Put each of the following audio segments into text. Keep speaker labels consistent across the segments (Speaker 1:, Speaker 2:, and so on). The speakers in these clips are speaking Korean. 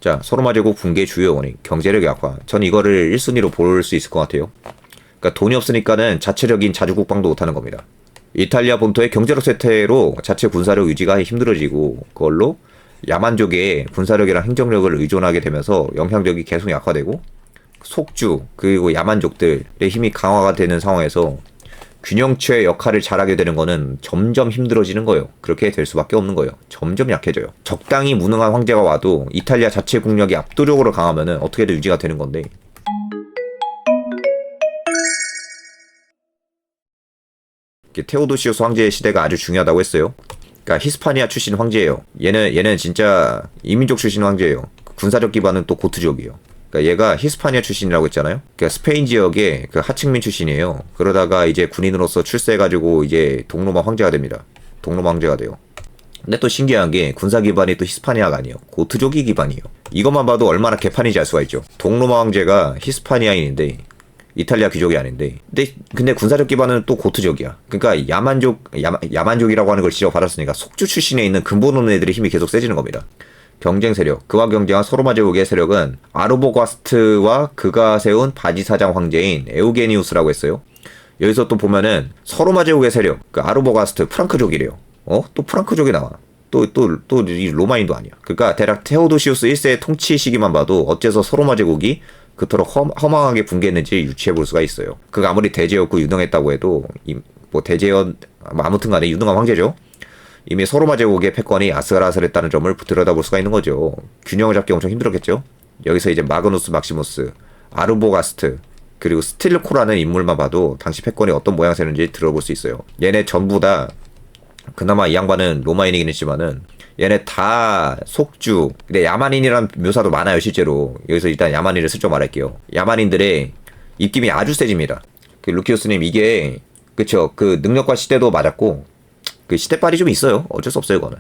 Speaker 1: 자, 서로마 제국 붕괴 주요 원인, 경제력 약화. 전 이거를 1순위로 볼 수 있을 것 같아요. 그러니까 돈이 없으니까는 자체적인 자주 국방도 못하는 겁니다. 이탈리아 본토의 경제력 쇠퇴로 자체 군사력 유지가 힘들어지고 그걸로 야만족의 군사력이랑 행정력을 의존하게 되면서 영향력이 계속 약화되고 속주 그리고 야만족들의 힘이 강화가 되는 상황에서 균형추의 역할을 잘하게 되는 거는 점점 힘들어지는 거예요. 그렇게 될 수밖에 없는 거예요. 점점 약해져요. 적당히 무능한 황제가 와도 이탈리아 자체 국력이 압도적으로 강하면은 어떻게든 유지가 되는 건데 테오도시우스 황제의 시대가 아주 중요하다고 했어요. 그러니까 히스파니아 출신 황제예요. 얘는 진짜 이민족 출신 황제예요. 군사적 기반은 또 고트족이에요. 그러니까 얘가 히스파니아 출신이라고 했잖아요. 그러니까 스페인 지역의 그 하층민 출신이에요. 그러다가 이제 군인으로서 출세해가지고 이제 동로마 황제가 됩니다. 동로마 황제가 돼요. 근데 또 신기한 게 군사 기반이 또 히스파니아가 아니에요. 고트족이 기반이에요. 이것만 봐도 얼마나 개판인지 알 수가 있죠. 동로마 황제가 히스파니아인인데 이탈리아 귀족이 아닌데 근데 군사적 기반은 또 고트족이야. 그러니까 야만족이라고 하는 걸 지적받았으니까 속주 출신에 있는 근본 없는 애들의 힘이 계속 세지는 겁니다. 경쟁 세력. 그와 경쟁한 서로마 제국의 세력은 아르보가스트와 그가 세운 바지사장 황제인 에우게니우스라고 했어요. 여기서 또 보면은 서로마 제국의 세력, 그 아르보가스트 프랑크족이래요. 또 프랑크족이 나와. 또 이 로마인도 아니야. 그러니까 대략 테오도시우스 1세의 통치 시기만 봐도 어째서 서로마 제국이 그토록 허망하게 붕괴했는지 유추해 볼 수가 있어요. 그가 아무리 대제였고 유능했다고 해도 아무튼 간에 유능한 황제죠. 이미 서로마 제국의 패권이 아슬아슬했다는 점을 들여다볼 수가 있는 거죠. 균형을 잡기 엄청 힘들었겠죠. 여기서 이제 마그누스 막시무스, 아르보가스트, 그리고 스틸코라는 인물만 봐도 당시 패권이 어떤 모양새인지 들어볼 수 있어요. 얘네 전부 다 그나마 이 양반은 로마인이긴 했지만은 얘네 다 속주, 근데 야만인이란 묘사도 많아요 실제로. 여기서 일단 야만인을 슬쩍 말할게요. 야만인들의 입김이 아주 세집니다. 그 루키우스님 이게 그쵸, 그 능력과 시대도 맞았고 그 시대빨이 좀 있어요. 어쩔 수 없어요 그거는.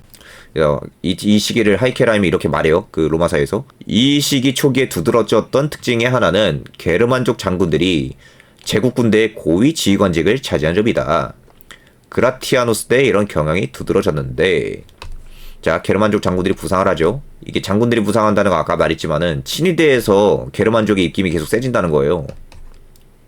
Speaker 1: 이 시기를 하이케라임이 이렇게 말해요. 그 로마사에서 이 시기 초기에 두드러졌던 특징의 하나는 게르만족 장군들이 제국 군대의 고위 지휘관직을 차지한 점이다. 그라티아누스 때 이런 경향이 두드러졌는데, 자, 게르만족 장군들이 부상을 하죠. 이게 장군들이 부상한다는 거 아까 말했지만은 친위대에서 게르만족의 입김이 계속 세진다는 거예요.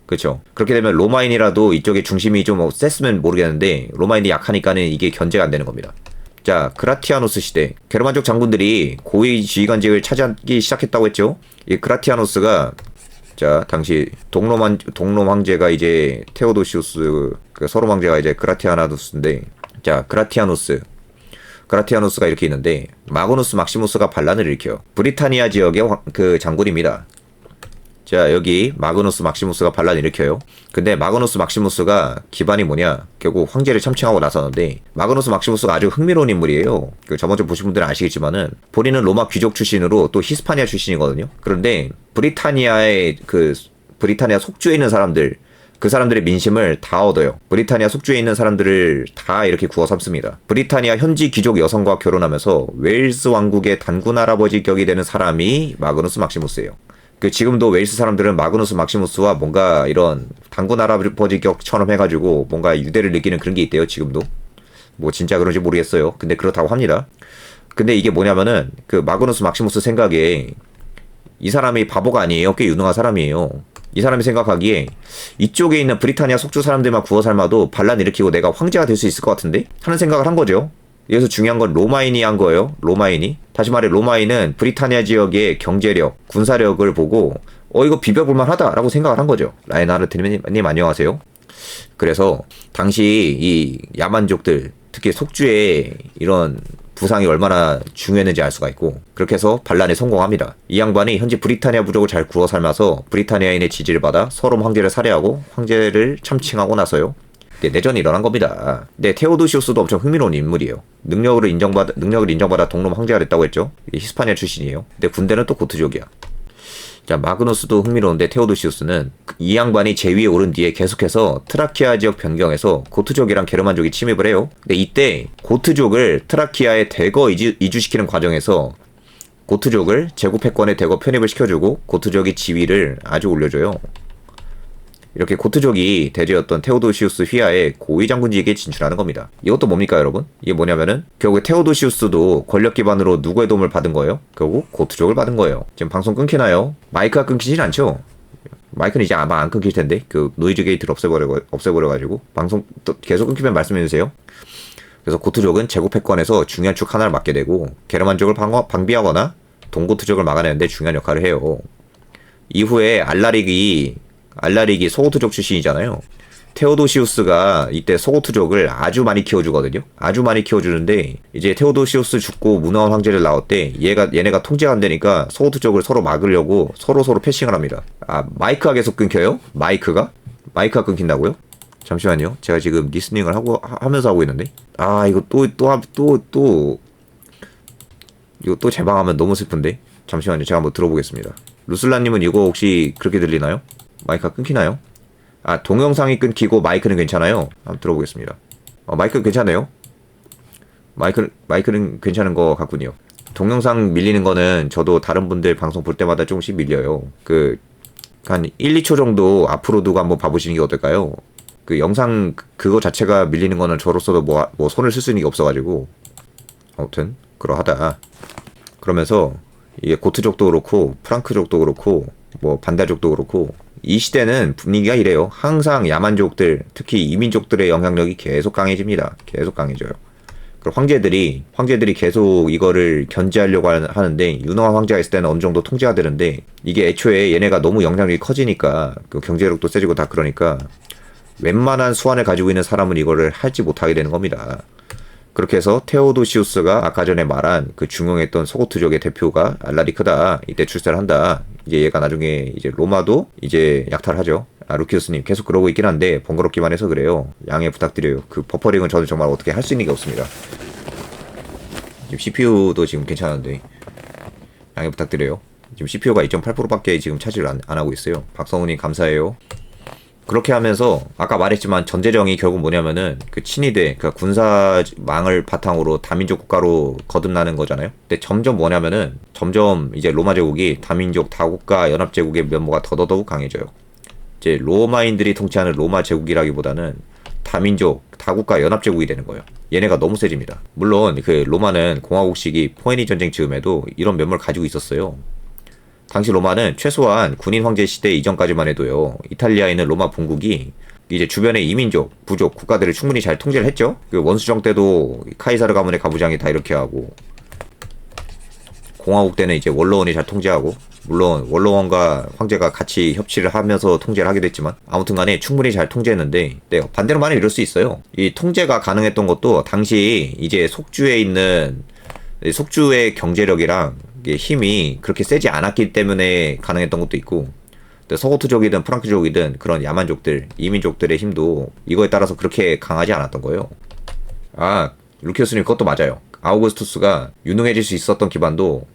Speaker 1: 그렇죠. 그렇게 되면 로마인이라도 이쪽에 중심이 좀 셌으면 모르겠는데 로마인이 약하니까는 이게 견제가 안 되는 겁니다. 자, 그라티아누스 시대 게르만족 장군들이 고위 지휘관직을 차지하기 시작했다고 했죠. 이 그라티아누스가 자, 당시 동롬 황제가 이제 테오도시우스, 그 서롬 황제가 이제 그라티아누스인데, 자, 그라티아누스가 이렇게 있는데 마그누스 막시무스가 반란을 일으켜요. 브리타니아 지역의 그 장군입니다. 자, 여기 마그누스 막시무스가 반란을 일으켜요. 근데 마그누스 막시무스가 기반이 뭐냐, 결국 황제를 참칭하고 나서는데 마그누스 막시무스가 아주 흥미로운 인물이에요. 그 저번에 보신 분들은 아시겠지만은 본인은 로마 귀족 출신으로 또 히스파니아 출신이거든요. 그런데 브리타니아 속주에 있는 사람들, 그 사람들의 민심을 다 얻어요. 브리타니아 속주에 있는 사람들을 다 이렇게 구워 삼습니다. 브리타니아 현지 귀족 여성과 결혼하면서 웨일스 왕국의 단군 할아버지 격이 되는 사람이 마그누스 막시무스예요. 그 지금도 웨일스 사람들은 마그누스 막시무스와 뭔가 이런 단군 할아버지 격처럼 해가지고 뭔가 유대를 느끼는 그런 게 있대요. 지금도 뭐 진짜 그런지 모르겠어요. 근데 그렇다고 합니다. 근데 이게 뭐냐면은 그 마그누스 막시무스 생각에 이 사람이 바보가 아니에요. 꽤 유능한 사람이에요. 이 사람이 생각하기에 이쪽에 있는 브리타니아 속주 사람들만 구워 삶아도 반란 일으키고 내가 황제가 될 수 있을 것 같은데? 하는 생각을 한 거죠. 여기서 중요한 건 로마인이 한 거예요. 로마인이. 다시 말해 로마인은 브리타니아 지역의 경제력, 군사력을 보고 이거 비벼볼만 하다라고 생각을 한 거죠. 라인하르트님 안녕하세요. 그래서 당시 이 야만족들, 특히 속주의 이런 부상이 얼마나 중요했는지 알 수가 있고, 그렇게 해서 반란에 성공합니다. 이 양반이 현재 브리타니아 부족을 잘 구워 삶아서 브리타니아인의 지지를 받아 서롬 황제를 살해하고 황제를 참칭하고 나서요, 내전이 일어난 겁니다. 근데 테오도시우스도 엄청 흥미로운 인물이에요. 능력을 인정받아 동롬 황제가 됐다고 했죠. 히스파니아 출신이에요. 근데 군대는 또 고트족이야. 자, 마그누스도 흥미로운데 테오도시우스는 이 양반이 제위에 오른 뒤에 계속해서 트라키아 지역 변경해서 고트족이랑 게르만족이 침입을 해요. 근데 이때 고트족을 트라키아에 대거 이주시키는 과정에서 고트족을 제국 패권에 대거 편입을 시켜주고 고트족의 지위를 아주 올려줘요. 이렇게 고트족이 대제였던 테오도시우스 휘하의 고위 장군직에 진출하는 겁니다. 이것도 뭡니까 여러분? 이게 뭐냐면은 결국에 테오도시우스도 권력 기반으로 누구의 도움을 받은 거예요? 결국 고트족을 받은 거예요. 지금 방송 끊기나요? 마이크가 끊기진 않죠? 마이크는 이제 아마 안 끊길 텐데 그 노이즈 게이트를 없애버려가지고 방송 또 계속 끊기면 말씀해주세요. 그래서 고트족은 제국 패권에서 중요한 축 하나를 맡게 되고 게르만족을 방비하거나 동고트족을 막아내는데 중요한 역할을 해요. 이후에 알라릭이 소고트족 출신이잖아요. 테오도시우스가 이때 소고트족을 아주 많이 키워주거든요. 아주 많이 키워주는데 이제 테오도시우스 죽고 문화원 황제를 낳았대. 얘네가 통제가 안 되니까 소고트족을 서로 막으려고 서로 패싱을 합니다. 아, 마이크가 계속 끊겨요? 마이크가 끊긴다고요? 잠시만요. 제가 지금 리스닝을 하면서 하고 있는데. 아, 이거 이거 또 재방하면 너무 슬픈데. 잠시만요. 제가 한번 들어보겠습니다. 루슬라님은 이거 혹시 그렇게 들리나요? 마이크가 끊기나요? 아, 동영상이 끊기고 마이크는 괜찮아요. 한번 들어보겠습니다. 마이크 괜찮아요? 마이크는 괜찮은 것 같군요. 동영상 밀리는 거는 저도 다른 분들 방송 볼 때마다 조금씩 밀려요. 한 1, 2초 정도 앞으로 두고 한번 봐보시는 게 어떨까요? 그 영상 그거 자체가 밀리는 거는 저로서도 뭐 손을 쓸 수 있는 게 없어가지고. 아무튼 그러하다. 그러면서 이게 고트족도 그렇고 프랑크족도 그렇고 뭐 반다족도 그렇고 이 시대는 분위기가 이래요. 항상 야만족들, 특히 이민족들의 영향력이 계속 강해집니다. 계속 강해져요. 그리고 황제들이 계속 이거를 견제하려고 하는데 유능한 황제가 있을 때는 어느 정도 통제가 되는데 이게 애초에 얘네가 너무 영향력이 커지니까 그 경제력도 세지고 다 그러니까 웬만한 수완을 가지고 있는 사람은 이거를 할지 못하게 되는 겁니다. 그렇게 해서 테오도시우스가 아까 전에 말한 그 중용했던 소고트족의 대표가 알라리크다. 이때 출세를 한다. 이제 얘가 나중에 이제 로마도 이제 약탈을 하죠. 아, 루키우스님 계속 그러고 있긴 한데 번거롭기만 해서 그래요. 양해 부탁드려요. 그 버퍼링은 저는 정말 어떻게 할 수 있는 게 없습니다. 지금 CPU도 지금 괜찮은데 양해 부탁드려요. 지금 CPU가 2.8%밖에 지금 차지를 안 하고 있어요. 박성우님 감사해요. 그렇게 하면서 아까 말했지만 전제령이 결국 뭐냐면은 그 친위대 그 군사망을 바탕으로 다민족 국가로 거듭나는 거잖아요. 근데 점점 이제 로마 제국이 다민족 다국가 연합 제국의 면모가 더더욱 강해져요. 이제 로마인들이 통치하는 로마 제국이라기보다는 다민족 다국가 연합 제국이 되는 거예요. 얘네가 너무 세집니다. 물론 그 로마는 공화국 시기 포에니 전쟁 즈음에도 이런 면모를 가지고 있었어요. 당시 로마는 최소한 군인 황제 시대 이전까지만 해도요. 이탈리아에 있는 로마 본국이 이제 주변의 이민족, 부족, 국가들을 충분히 잘 통제를 했죠. 그 원수정 때도 카이사르 가문의 가부장이 다 이렇게 하고 공화국 때는 이제 원로원이 잘 통제하고 물론 원로원과 황제가 같이 협치를 하면서 통제를 하게 됐지만 아무튼 간에 충분히 잘 통제했는데 네, 반대로 말하면 이럴 수 있어요. 이 통제가 가능했던 것도 당시 이제 속주의 경제력이랑 힘이 그렇게 세지 않았기 때문에 가능했던 것도 있고 서고트족이든 프랑크족이든 그런 야만족들, 이민족들의 힘도 이거에 따라서 그렇게 강하지 않았던 거예요. 아, 루키우스님 그것도 맞아요. 아우구스투스가 유능해질 수 있었던 기반도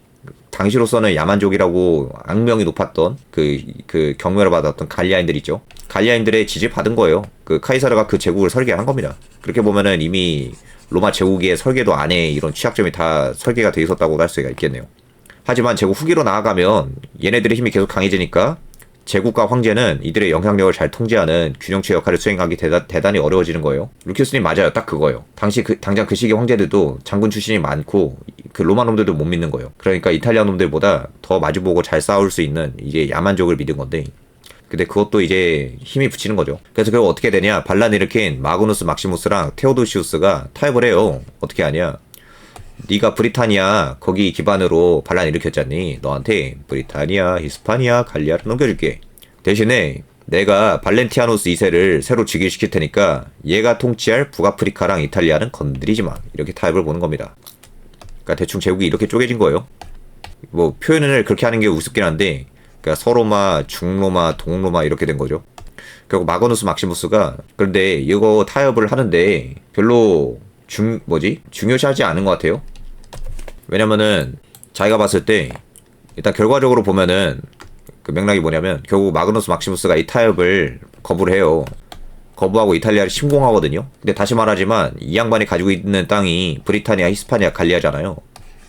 Speaker 1: 당시로서는 야만족이라고 악명이 높았던 그 경멸을 받았던 갈리아인들 있죠. 갈리아인들의 지지를 받은 거예요. 그 카이사르가 그 제국을 설계한 겁니다. 그렇게 보면은 이미 로마 제국의 설계도 안에 이런 취약점이 다 설계가 돼 있었다고 할 수가 있겠네요. 하지만 제국 후기로 나아가면 얘네들의 힘이 계속 강해지니까 제국과 황제는 이들의 영향력을 잘 통제하는 균형체 역할을 수행하기 대단히 어려워지는 거예요. 루키우스님 맞아요. 딱 그거예요. 당장 그 시기 황제들도 장군 출신이 많고 그 로마 놈들도 못 믿는 거예요. 그러니까 이탈리아 놈들보다 더 마주보고 잘 싸울 수 있는 이제 야만족을 믿은 건데 근데 그것도 이제 힘이 붙이는 거죠. 그래서 결국 어떻게 되냐. 반란 일으킨 마그누스 막시무스랑 테오도시우스가 타협을 해요. 어떻게 하냐. 네가 브리타니아 거기 기반으로 반란 일으켰잖니. 너한테 브리타니아, 히스파니아, 갈리아를 넘겨줄게. 대신에 내가 발렌티아노스 2세를 새로 즉위시킬 테니까 얘가 통치할 북아프리카랑 이탈리아는 건드리지 마. 이렇게 타협을 보는 겁니다. 그러니까 대충 제국이 이렇게 쪼개진 거예요. 뭐 표현을 그렇게 하는 게 우습긴 한데 그러니까 서로마, 중로마, 동로마 이렇게 된 거죠. 결국 마그누스 막시무스가 그런데 이거 타협을 하는데 별로 중요시하지 않은 것 같아요. 왜냐면은 자기가 봤을 때 일단 결과적으로 보면은 그 맥락이 뭐냐면 결국 마그누스 막시무스가 이 타협을 거부를 해요. 거부하고 이탈리아를 침공하거든요. 근데 다시 말하지만 이 양반이 가지고 있는 땅이 브리타니아, 히스파니아, 갈리아잖아요.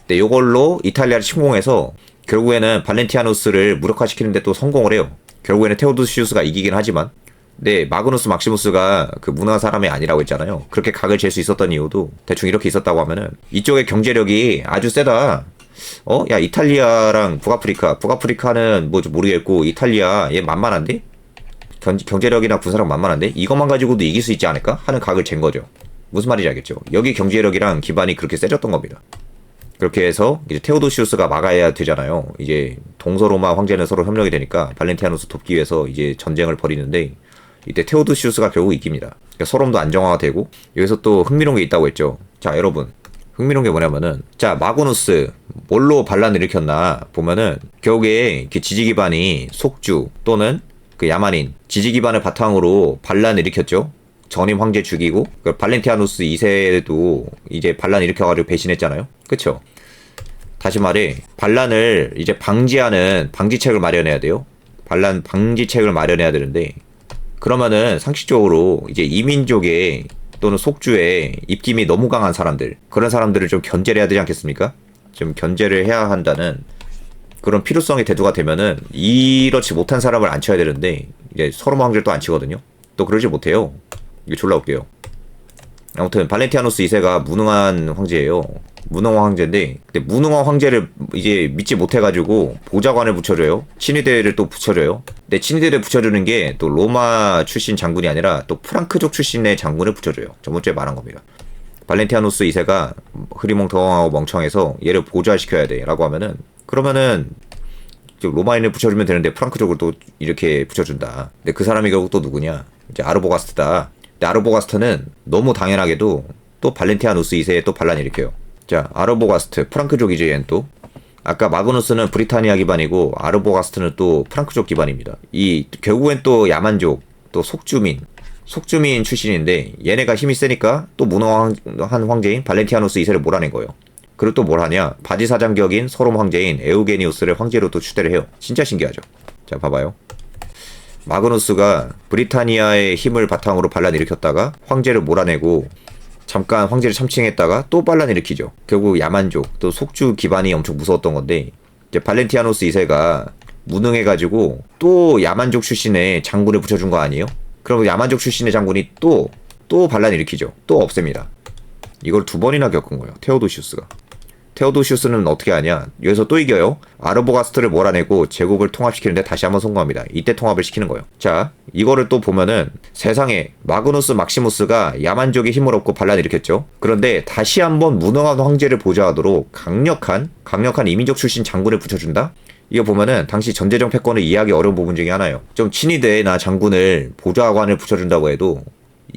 Speaker 1: 근데 이걸로 이탈리아를 침공해서 결국에는 발렌티아누스를 무력화시키는데 또 성공을 해요. 결국에는 테오도시우스가 이기긴 하지만 네, 마그누스 막시무스가 그 무능한 사람이 아니라고 했잖아요. 그렇게 각을 잴 수 있었던 이유도 대충 이렇게 있었다고 하면은 이쪽의 경제력이 아주 세다. 야, 이탈리아랑 북아프리카는 뭐 좀 모르겠고 이탈리아 얘 만만한데? 경제력이나 군사력 만만한데? 이것만 가지고도 이길 수 있지 않을까? 하는 각을 잰 거죠. 무슨 말인지 알겠죠? 여기 경제력이랑 기반이 그렇게 세졌던 겁니다. 그렇게 해서 이제 테오도시우스가 막아야 되잖아요. 이제 동서로마 황제는 서로 협력이 되니까 발렌티아누스 돕기 위해서 이제 전쟁을 벌이는데 이때 테오도시우스가 결국 이깁니다. 그러니까 서롬도 안정화가 되고 여기서 또 흥미로운 게 있다고 했죠. 자, 여러분. 흥미로운 게 뭐냐면은 자, 마그누스 뭘로 반란을 일으켰나 보면은 결국에 지지 기반이 속주 또는 그 야만인 지지 기반을 바탕으로 반란을 일으켰죠. 전임 황제 죽이고 그 발렌티아누스 2세도 이제 반란 일으켜가지고 배신했잖아요. 그쵸? 다시 말해 반란을 이제 방지하는 방지책을 마련해야 돼요. 반란 방지책을 마련해야 되는데 그러면은 상식적으로 이제 이민족의 또는 속주의 입김이 너무 강한 사람들 그런 사람들을 좀 견제를 해야 되지 않겠습니까? 좀 견제를 해야 한다는 그런 필요성이 대두가 되면은 이렇지 못한 사람을 안 쳐야 되는데 이제 서로마 황제를 또 안 치거든요. 또 그러지 못해요. 이게 졸라 웃겨요. 아무튼 발렌티아누스 2세가 무능한 황제예요. 무능한 황제인데 근데 무능한 황제를 이제 믿지 못해가지고 보좌관을 붙여줘요. 친위대를 또 붙여줘요. 근데 친위대를 붙여주는 게 또 로마 출신 장군이 아니라 또 프랑크족 출신의 장군을 붙여줘요. 저번주에 말한 겁니다. 발렌티아누스 2세가 흐리멍텅하고 멍청해서 얘를 보좌시켜야 돼 라고 하면은 그러면은 로마인을 붙여주면 되는데 프랑크족을 또 이렇게 붙여준다. 근데 그 사람이 결국 또 누구냐? 이제 아르보가스트다. 근데 아르보가스트는 너무 당연하게도 또 발렌티아누스 2세에 또 반란을 일으켜요. 자, 아르보가스트 프랑크족이죠. 얘는 또 아까 마그누스는 브리타니아 기반이고 아르보가스트는 또 프랑크족 기반입니다. 이 결국엔 또 야만족 또 속주민 출신인데 얘네가 힘이 세니까 또 무능한 황제인 발렌티아누스 2세를 몰아낸 거예요. 그리고 또 뭘 하냐? 바지사장격인 서롬 황제인 에우게니우스를 황제로 또 추대를 해요. 진짜 신기하죠. 자, 봐봐요. 마그누스가 브리타니아의 힘을 바탕으로 반란 일으켰다가 황제를 몰아내고 잠깐 황제를 참칭했다가 또 반란 일으키죠. 결국 야만족 또 속주 기반이 엄청 무서웠던 건데 이제 발렌티아누스 2세가 무능해가지고 또 야만족 출신의 장군을 붙여준 거 아니에요? 그럼 야만족 출신의 장군이 또 반란 일으키죠. 또 없앱니다. 이걸 2번이나 겪은 거예요. 테오도시우스가. 테오도시우스는 어떻게 하냐? 여기서 또 이겨요. 아르보가스트를 몰아내고 제국을 통합시키는데 다시 한번 성공합니다. 이때 통합을 시키는 거예요. 자, 이거를 또 보면은 세상에 마그누스 막시무스가 야만족의 힘을 얻고 반란을 일으켰죠. 그런데 다시 한번 무능한 황제를 보좌하도록 강력한 이민족 출신 장군을 붙여준다? 이거 보면은 당시 전제정 패권을 이해하기 어려운 부분 중에 하나예요. 좀 친위대나 장군을 보좌관을 붙여준다고 해도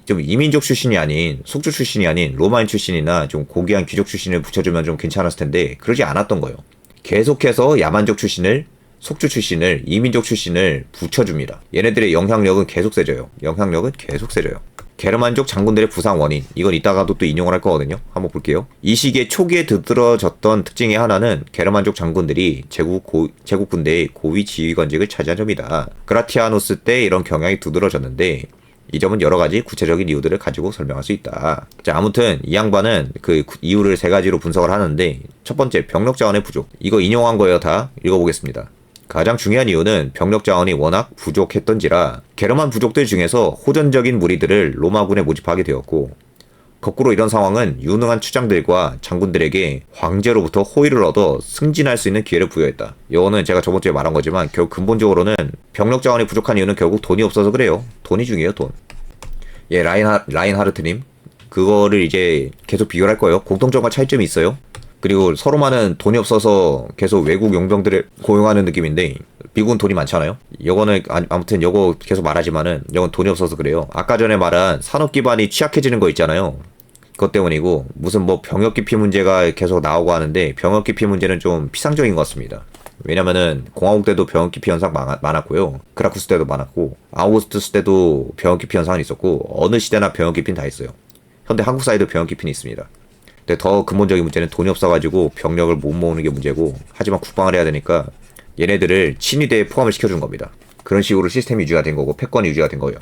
Speaker 1: 좀 이민족 출신이 아닌 속주 출신이 아닌 로마인 출신이나 좀 고귀한 귀족 출신을 붙여주면 좀 괜찮았을 텐데 그러지 않았던 거예요. 계속해서 야만족 출신을 속주 출신을 이민족 출신을 붙여줍니다. 얘네들의 영향력은 계속 세져요. 게르만족 장군들의 부상 원인 이건 이따가도 또 인용을 할 거거든요. 한번 볼게요. 이 시기에 초기에 두드러졌던 특징의 하나는 게르만족 장군들이 제국 군대의 고위 지휘관직을 차지한 점이다. 그라티아누스 때 이런 경향이 두드러졌는데 이 점은 여러 가지 구체적인 이유들을 가지고 설명할 수 있다. 자, 아무튼 이 양반은 그 이유를 3가지로 분석을 하는데 첫 번째, 병력 자원의 부족. 이거 인용한 거예요. 다 읽어보겠습니다. 가장 중요한 이유는 병력 자원이 워낙 부족했던지라 게르만 부족들 중에서 호전적인 무리들을 로마군에 모집하게 되었고 거꾸로 이런 상황은 유능한 추장들과 장군들에게 황제로부터 호의를 얻어 승진할 수 있는 기회를 부여했다. 이거는 제가 저번 주에 말한 거지만 결국 근본적으로는 병력 자원이 부족한 이유는 결국 돈이 없어서 그래요. 돈이 중요해요. 돈. 예, 라인하르트님 그거를 이제 계속 비교를 할 거예요. 공통점과 차이점이 있어요. 그리고 서로만은 돈이 없어서 계속 외국 용병들을 고용하는 느낌인데 미국은 돈이 많잖아요. 이거는 아무튼 이거 계속 말하지만은 이건 돈이 없어서 그래요. 아까 전에 말한 산업 기반이 취약해지는 거 있잖아요. 그것 때문이고 무슨 뭐 병역 기피 문제가 계속 나오고 하는데 병역 기피 문제는 좀 피상적인 것 같습니다. 왜냐면은 공화국 때도 병역 기피 현상 많았고요. 그라쿠스 때도 많았고 아우구스투스 때도 병역 기피 현상이 있었고 어느 시대나 병역 기피는 다 있어요. 현대 한국 사회도 병역 기피는 있습니다. 근데 더 근본적인 문제는 돈이 없어가지고 병력을 못 모으는 게 문제고 하지만 국방을 해야 되니까 얘네들을 친위대에 포함을 시켜준 겁니다. 그런 식으로 시스템이 유지가 된 거고 패권이 유지가 된 거예요.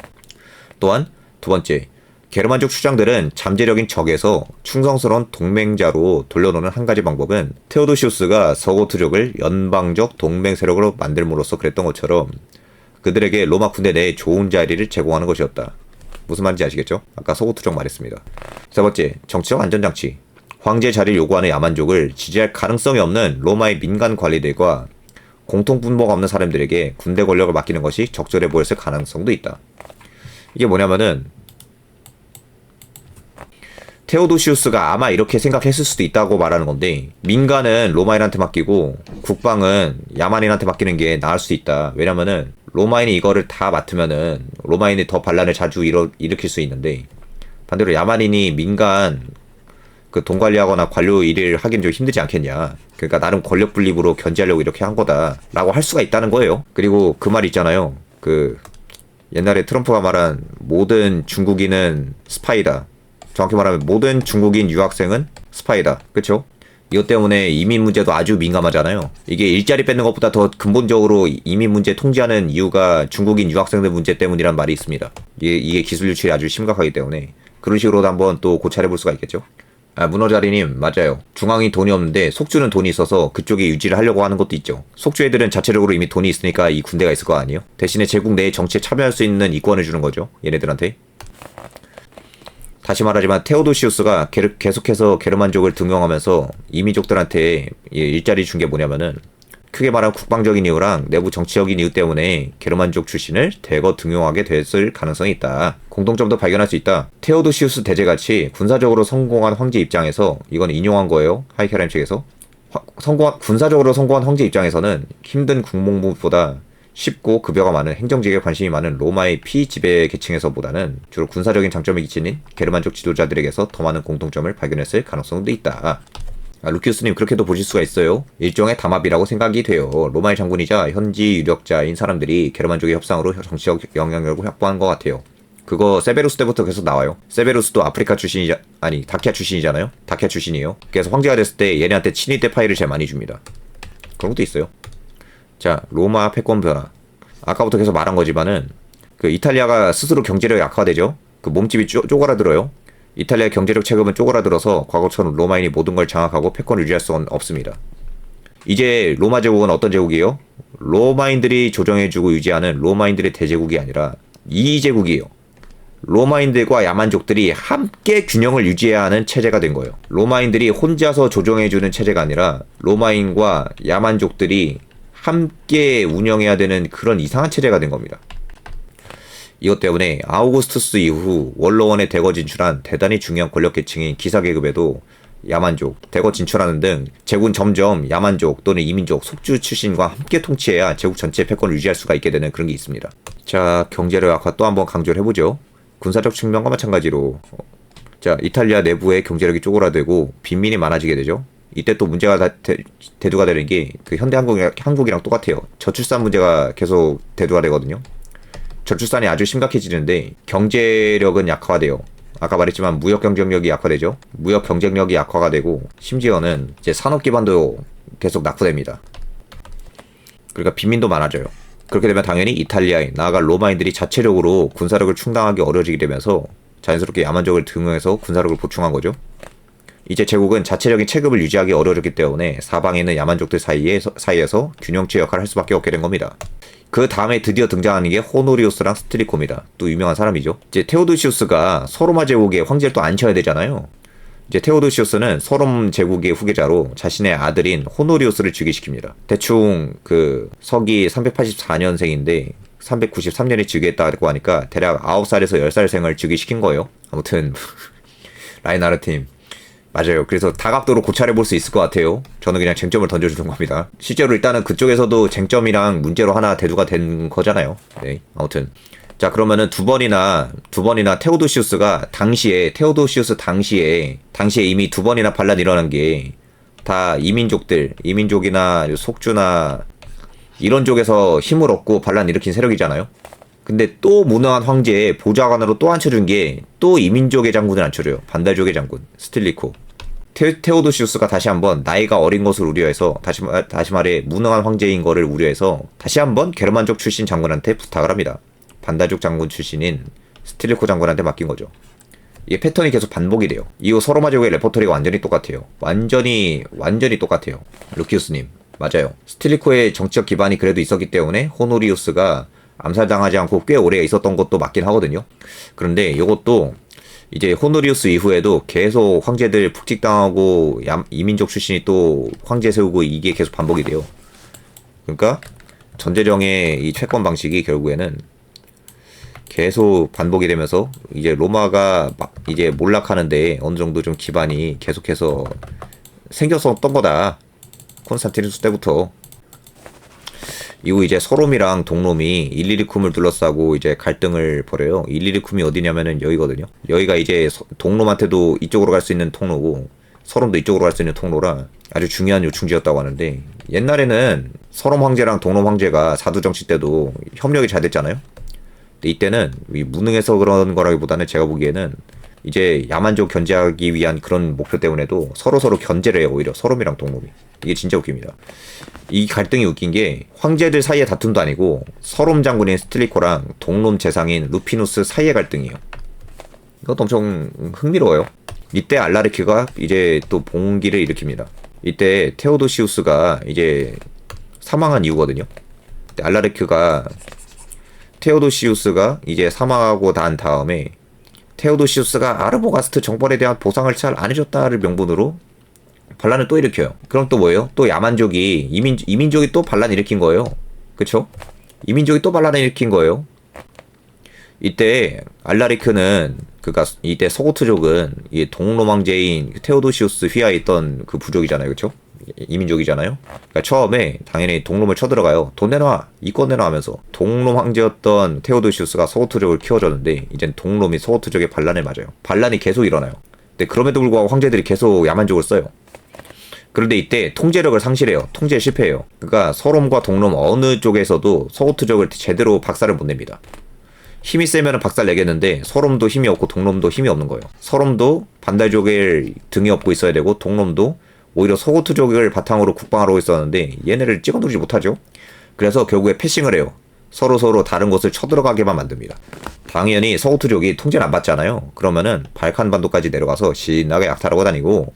Speaker 1: 또한 2번째, 게르만족 추장들은 잠재력인 적에서 충성스러운 동맹자로 돌려놓는 한 가지 방법은 테오도시우스가 서고트족을 연방적 동맹 세력으로 만들므로써 그랬던 것처럼 그들에게 로마 군대 내에 좋은 자리를 제공하는 것이었다. 무슨 말인지 아시겠죠? 아까 소고투정 말했습니다. 세 번째, 정치적 안전장치. 황제 자리를 요구하는 야만족을 지지할 가능성이 없는 로마의 민간 관리들과 공통분모가 없는 사람들에게 군대 권력을 맡기는 것이 적절해 보였을 가능성도 있다. 이게 뭐냐면은 테오도시우스가 아마 이렇게 생각했을 수도 있다고 말하는 건데, 민간은 로마인한테 맡기고 국방은 야만인한테 맡기는 게 나을 수 있다. 왜냐면은 로마인이 이거를 다 맡으면은 로마인이 더 반란을 자주 일으킬 수 있는데, 반대로 야만인이 민간 그 돈 관리하거나 관료 일을 하기는 좀 힘들지 않겠냐. 그러니까 나름 권력 분립으로 견제하려고 이렇게 한 거다라고 할 수가 있다는 거예요. 그리고 그 말 있잖아요. 그 옛날에 트럼프가 말한 모든 중국인은 스파이다. 정확히 말하면 모든 중국인 유학생은 스파이다. 그쵸? 이것 때문에 이민 문제도 아주 민감하잖아요. 이게 일자리 뺏는 것보다 더 근본적으로 이민 문제 통제하는 이유가 중국인 유학생들 문제 때문이란 말이 있습니다. 이게 기술 유출이 아주 심각하기 때문에 그런 식으로도 한번 또 고찰해 볼 수가 있겠죠. 문어자리님, 맞아요. 중앙이 돈이 없는데 속주는 돈이 있어서 그쪽에 유지를 하려고 하는 것도 있죠. 속주 애들은 자체적으로 이미 돈이 있으니까 이 군대가 있을 거 아니에요? 대신에 제국 내의 정치에 참여할 수 있는 이권을 주는 거죠. 얘네들한테. 다시 말하지만 테오도시우스가 계속해서 게르만족을 등용하면서 이민족들한테 일자리 준 게 뭐냐면은, 크게 말하면 국방적인 이유랑 내부 정치적인 이유 때문에 게르만족 출신을 대거 등용하게 됐을 가능성이 있다. 공통점도 발견할 수 있다. 테오도시우스 대제같이 군사적으로 성공한 황제 입장에서, 이건 인용한 거예요. 하이케라임 측에서. 군사적으로 성공한 황제 입장에서는 힘든 국무보다 쉽고 급여가 많은 행정직에 관심이 많은 로마의 피지배 계층에서보다는 주로 군사적인 장점이 지닌 게르만족 지도자들에게서 더 많은 공통점을 발견했을 가능성도 있다. 루키우스님, 그렇게도 보실 수가 있어요. 일종의 담합이라고 생각이 돼요. 로마의 장군이자 현지 유력자인 사람들이 게르만족의 협상으로 정치적 영향력을 확보한 것 같아요. 그거 세베루스 때부터 계속 나와요. 세베루스도 아프리카 출신이자, 아니 다키아 출신이잖아요. 다키아 출신이에요. 그래서 황제가 됐을 때 얘네한테 친위대 파이를 제일 많이 줍니다. 그런 것도 있어요. 자, 로마 패권 변화. 아까부터 계속 말한 거지만은 그 이탈리아가 스스로 경제력이 악화되죠. 그 몸집이 쪼그라들어요. 이탈리아의 경제력 체급은 쪼그라들어서 과거처럼 로마인이 모든 걸 장악하고 패권을 유지할 수는 없습니다. 이제 로마 제국은 어떤 제국이에요? 로마인들이 조정해주고 유지하는 로마인들의 대제국이 아니라 이제국이에요. 로마인들과 야만족들이 함께 균형을 유지해야 하는 체제가 된 거예요. 로마인들이 혼자서 조정해주는 체제가 아니라 로마인과 야만족들이 함께 운영해야 되는 그런 이상한 체제가 된 겁니다. 이것 때문에 아우구스투스 이후 원로원에 대거 진출한 대단히 중요한 권력계층인 기사계급에도 야만족, 대거 진출하는 등 제국은 점점 야만족 또는 이민족, 속주 출신과 함께 통치해야 제국 전체의 패권을 유지할 수가 있게 되는 그런 게 있습니다. 자, 경제력 악화 또 한번 강조를 해보죠. 군사적 측면과 마찬가지로 자, 이탈리아 내부의 경제력이 쪼그라들고 빈민이 많아지게 되죠. 이때 또 문제가 대두가 되는 게 그 현대 한국이랑 똑같아요. 저출산 문제가 계속 대두가 되거든요. 저출산이 아주 심각해지는데 경제력은 약화돼요. 아까 말했지만 무역 경쟁력이 약화되죠. 무역 경쟁력이 약화가 되고 심지어는 이제 산업 기반도 계속 낙후됩니다. 그러니까 빈민도 많아져요. 그렇게 되면 당연히 이탈리아인, 나아가 로마인들이 자체적으로 군사력을 충당하기 어려워지게 되면서 자연스럽게 야만족을 등용해서 군사력을 보충한 거죠. 이제 제국은 자체적인 체급을 유지하기 어려워졌기 때문에 사방에 있는 야만족들 사이에서 균형체 역할을 할 수밖에 없게 된 겁니다. 그 다음에 드디어 등장하는 게 호노리우스랑 스트리코입니다. 또 유명한 사람이죠. 이제 테오도시우스가 서로마 제국의 황제를 또 앉혀야 되잖아요. 이제 테오도시우스는 서롬 제국의 후계자로 자신의 아들인 호노리우스를 즉위시킵니다. 대충 그 서기 384년생인데 393년에 즉위했다고 하니까 대략 9살에서 10살생을 즉위시킨 거예요. 아무튼 라인하르트님 맞아요. 그래서 다각도로 고찰해 볼 수 있을 것 같아요. 저는 그냥 쟁점을 던져주는 겁니다. 실제로 일단은 그쪽에서도 쟁점이랑 문제로 하나 대두가 된 거잖아요. 네, 아무튼 자, 그러면은 두 번이나 테오도시우스가 테오도시우스 당시에 이미 두 번이나 반란 일어난 게 다 이민족이나 속주나 이런 쪽에서 힘을 얻고 반란 일으킨 세력이잖아요. 근데 또 무능한 황제의 보좌관으로 또 앉혀준 게 또 이민족의 장군을 앉혀줘요. 반달족의 장군 스틸리코. 테오도시우스가 다시 한번 나이가 어린 것을 우려해서 다시 말해 무능한 황제인 거를 우려해서 다시 한번 게르만족 출신 장군한테 부탁을 합니다. 반달족 장군 출신인 스틸리코 장군한테 맡긴 거죠. 이게 패턴이 계속 반복이 돼요. 이후 서로마 제국의 레퍼토리가 완전히 똑같아요. 완전히 똑같아요. 루키우스님 맞아요. 스틸리코의 정치적 기반이 그래도 있었기 때문에 호노리우스가 암살당하지 않고 꽤 오래 있었던 것도 맞긴 하거든요. 그런데 이것도 이제 호노리우스 이후에도 계속 황제들 북직당하고 이민족 출신이 또 황제 세우고 이게 계속 반복이 돼요. 그러니까 전제령의 이 채권 방식이 결국에는 계속 반복이 되면서 이제 로마가 막 이제 몰락하는데 어느 정도 좀 기반이 계속해서 생겼었던 거다. 콘스탄티누스 때부터. 이후 이제 서롬이랑 동롬이 일리리쿰을 둘러싸고 이제 갈등을 벌여요. 일리리쿰이 어디냐면은 여기거든요. 여기가 이제 동롬한테도 이쪽으로 갈 수 있는 통로고 서롬도 이쪽으로 갈 수 있는 통로라 아주 중요한 요충지였다고 하는데, 옛날에는 서롬 황제랑 동롬 황제가 사두 정치 때도 협력이 잘 됐잖아요. 근데 이때는 무능해서 그런 거라기보다는 제가 보기에는 이제 야만족 견제하기 위한 그런 목표 때문에도 서로 견제를 해요. 오히려 서롬이랑 동롬이. 이게 진짜 웃깁니다. 이 갈등이 웃긴 게 황제들 사이의 다툼도 아니고 서롬 장군인 스틸리코랑 동롬 재상인 루피누스 사이의 갈등이에요. 이것도 엄청 흥미로워요. 이때 알라르키가 이제 또 봉기를 일으킵니다. 이때 테오도시우스가 이제 사망한 이유거든요. 알라르키가 테오도시우스가 이제 사망하고 난 다음에 테오도시우스가 아르보가스트 정벌에 대한 보상을 잘 안 해줬다를 명분으로 반란을 또 일으켜요. 그럼 또 뭐예요? 또 야만족이 이민족이 또 반란 일으킨 거예요. 그쵸? 이민족이 또 반란을 일으킨 거예요. 이때 알라리크는 그니까 이때 서고트족은 이 동롬 황제인 테오도시우스 휘하에 있던 그 부족이잖아요. 그쵸? 이민족이잖아요. 그러니까 처음에 당연히 동롬을 쳐들어가요. 돈 내놔, 이권 내놔 하면서. 동롬 황제였던 테오도시우스가 서고트족을 키워줬는데 이젠 동롬이 서고트족의 반란을 맞아요. 반란이 계속 일어나요. 근데 그럼에도 불구하고 황제들이 계속 야만족을 써요. 그런데 이때 통제력을 상실해요. 통제에 실패해요. 그러니까 서롬과 동롬 어느 쪽에서도 서고트족을 제대로 박살을 못 냅니다. 힘이 세면 박살 내겠는데 서롬도 힘이 없고 동롬도 힘이 없는 거예요. 서롬도 반달족을 등에 업고 있어야 되고 동롬도 오히려 서고트족을 바탕으로 국방하러 있었는데 얘네를 찍어누르지 못하죠. 그래서 결국에 패싱을 해요. 서로 다른 곳을 쳐들어가게만 만듭니다. 당연히 서고트족이 통제를 안 받잖아요. 그러면은 발칸반도까지 내려가서 신나게 약탈하고 다니고,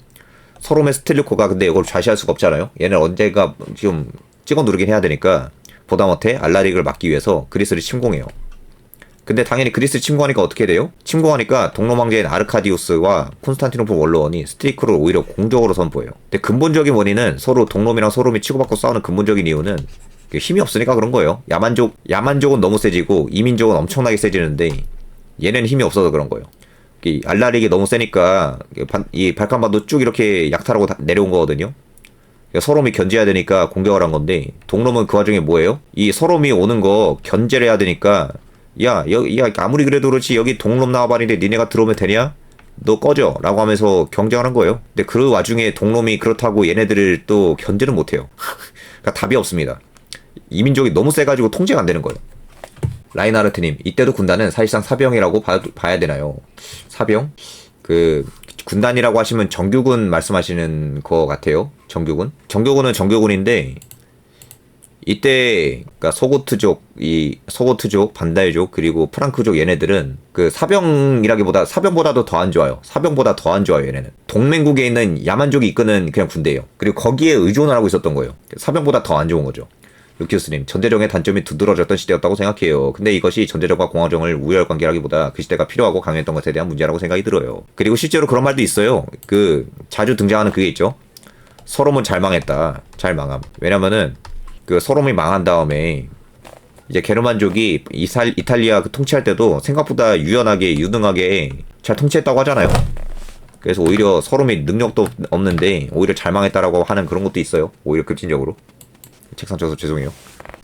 Speaker 1: 서롬의 스틸리코가 근데 이걸 좌시할 수가 없잖아요. 얘는 언젠가 좀 찍어누르긴 해야 되니까 보다못해 알라릭을 막기 위해서 그리스를 침공해요. 근데 당연히 그리스를 침공하니까 어떻게 돼요? 침공하니까 동롬 황제인 아르카디우스와 콘스탄티노플 원로원이 스틸리코를 오히려 공적으로 선포해요. 근데 근본적인 원인은 서로 동롬이랑 서롬이 치고받고 싸우는 근본적인 이유는 힘이 없으니까 그런 거예요. 야만족은 너무 세지고 이민족은 엄청나게 세지는데 얘는 힘이 없어서 그런 거예요. 알라릭이 너무 세니까 이 발칸반도 쭉 이렇게 약탈하고 내려온 거거든요. 서롬이 견제해야 되니까 공격을 한 건데, 동롬은 그 와중에 뭐예요? 이 서롬이 오는 거 견제를 해야 되니까 야 아무리 그래도 그렇지 여기 동롬 나와버리는데 니네가 들어오면 되냐? 너 꺼져 라고 하면서 경쟁을 한 거예요. 근데 그 와중에 동롬이 그렇다고 얘네들을 또 견제는 못해요. 그러니까 답이 없습니다. 이민족이 너무 세가지고 통제가 안 되는 거예요. 라인하르트님, 이때도 군단은 사실상 사병이라고 봐야 되나요? 사병? 그 군단이라고 하시면 정규군 말씀하시는 거 같아요. 정규군은 정규군인데 이때 그러니까 서고트족, 반달족 그리고 프랑크족 얘네들은 그 사병보다도 더 안 좋아요. 사병보다 더 안 좋아요. 얘네는 동맹국에 있는 야만족이 이끄는 그냥 군대예요. 그리고 거기에 의존을 하고 있었던 거예요. 사병보다 더 안 좋은 거죠. 루키우스님, 전제령의 단점이 두드러졌던 시대였다고 생각해요. 근데 이것이 전제령과 공화정을 우열 관계라기보다 그 시대가 필요하고 강했던 것에 대한 문제라고 생각이 들어요. 그리고 실제로 그런 말도 있어요. 그 자주 등장하는 그게 있죠. 서롬은 잘 망했다. 잘 망함. 왜냐면은 그 서롬이 망한 다음에 이제 게르만족이 이탈리아 그 통치할 때도 생각보다 유능하게 잘 통치했다고 하잖아요. 그래서 오히려 서롬이 능력도 없는데 오히려 잘 망했다라고 하는 그런 것도 있어요. 오히려 급진적으로. 책상 쳐서 죄송해요.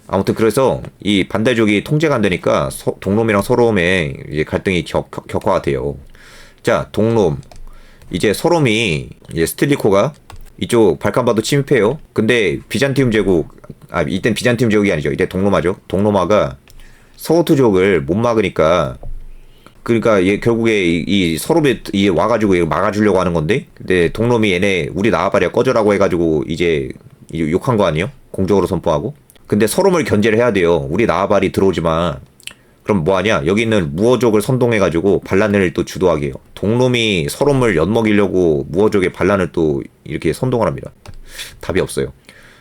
Speaker 1: 아무튼 그래서 이 반달족이 통제가 안 되니까 동롬이랑 서롬의 이제 갈등이 격화가 돼요. 자, 동롬. 이제 서롬이 이제 스틸리코가 이쪽 발칸반도 침입해요. 근데 비잔티움 제국, 이땐 비잔티움 제국이 아니죠. 이때 동로마죠. 동로마가 서고트족을 못 막으니까, 그러니까 얘 결국에 이 서롬이 와가지고 막아주려고 하는 건데, 근데 동롬이 얘네 우리 나와바리야 꺼져라고 해가지고 이제 욕한 거 아니에요? 공적으로 선포하고. 근데 서롬을 견제를 해야 돼요. 우리 나와바리 들어오지마. 그럼 뭐하냐? 여기 있는 무어족을 선동해가지고 반란을 또 주도하게 해요. 동롬이 서롬을 엿먹이려고 무어족의 반란을 또 이렇게 선동을 합니다. 답이 없어요.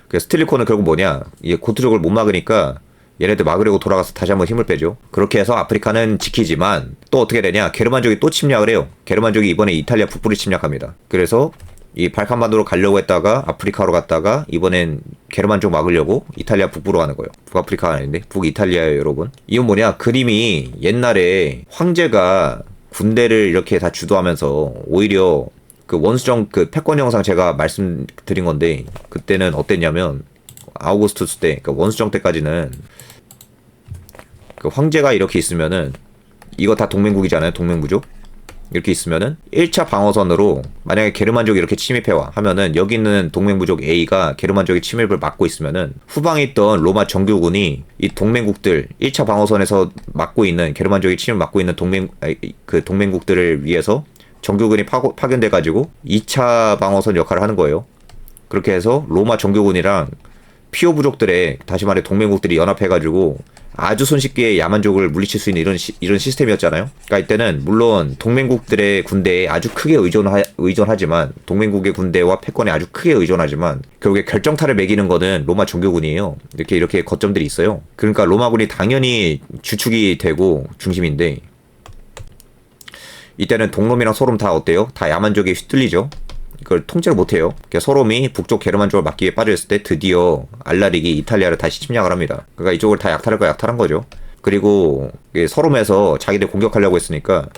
Speaker 1: 그래서 스틸리코는 결국 뭐냐? 이 고트족을 못 막으니까 얘네들 막으려고 돌아가서 다시 한번 힘을 빼죠. 그렇게 해서 아프리카는 지키지만 또 어떻게 되냐? 게르만족이 또 침략을 해요. 게르만족이 이번에 이탈리아 북부를 침략합니다. 그래서 이 발칸반도로 가려고 했다가 아프리카로 갔다가 이번엔 게르만족 막으려고 이탈리아 북부로 가는 거예요. 북아프리카가 아닌데 북이탈리아예요, 여러분. 이건 뭐냐? 그림이 옛날에 황제가 군대를 이렇게 다 주도하면서 오히려 그 원수정 그 패권 영상 제가 말씀드린 건데 그때는 어땠냐면 아우구스투스 때, 그 원수정 때까지는 그 황제가 이렇게 있으면은 이거 다 동맹국이잖아요, 동맹부족. 이렇게 있으면은 1차 방어선으로 만약에 게르만족이 이렇게 침입해와 하면은 여기 있는 동맹부족 A가 게르만족의 침입을 막고 있으면은 후방에 있던 로마 정규군이 이 동맹국들 1차 방어선에서 막고 있는 게르만족의 침입을 막고 있는 그 동맹국들을 위해서 정규군이 파견돼 가지고 2차 방어선 역할을 하는 거예요. 그렇게 해서 로마 정규군이랑 피오 부족들의 다시 말해 동맹국들이 연합해가지고 아주 손쉽게 야만족을 물리칠 수 있는 이런 시스템이었잖아요. 그러니까 이때는 물론 동맹국들의 군대에 아주 크게 의존하지만 동맹국의 군대와 패권에 아주 크게 의존하지만 결국에 결정타를 매기는 거는 로마 정교군이에요. 이렇게 거점들이 있어요. 그러니까 로마군이 당연히 주축이 되고 중심인데 이때는 동롬이랑 소롬 다 어때요? 다 야만족에 휘둘리죠. 이걸 통제를 못해요. 소롬이 북쪽 게르만족을 막기 위해 빠져있을 때 드디어 알라릭이 이탈리아를 다시 침략을 합니다. 그러니까 이쪽을 다 약탈한 거죠. 그리고 서롬에서 자기들 공격하려고 했으니까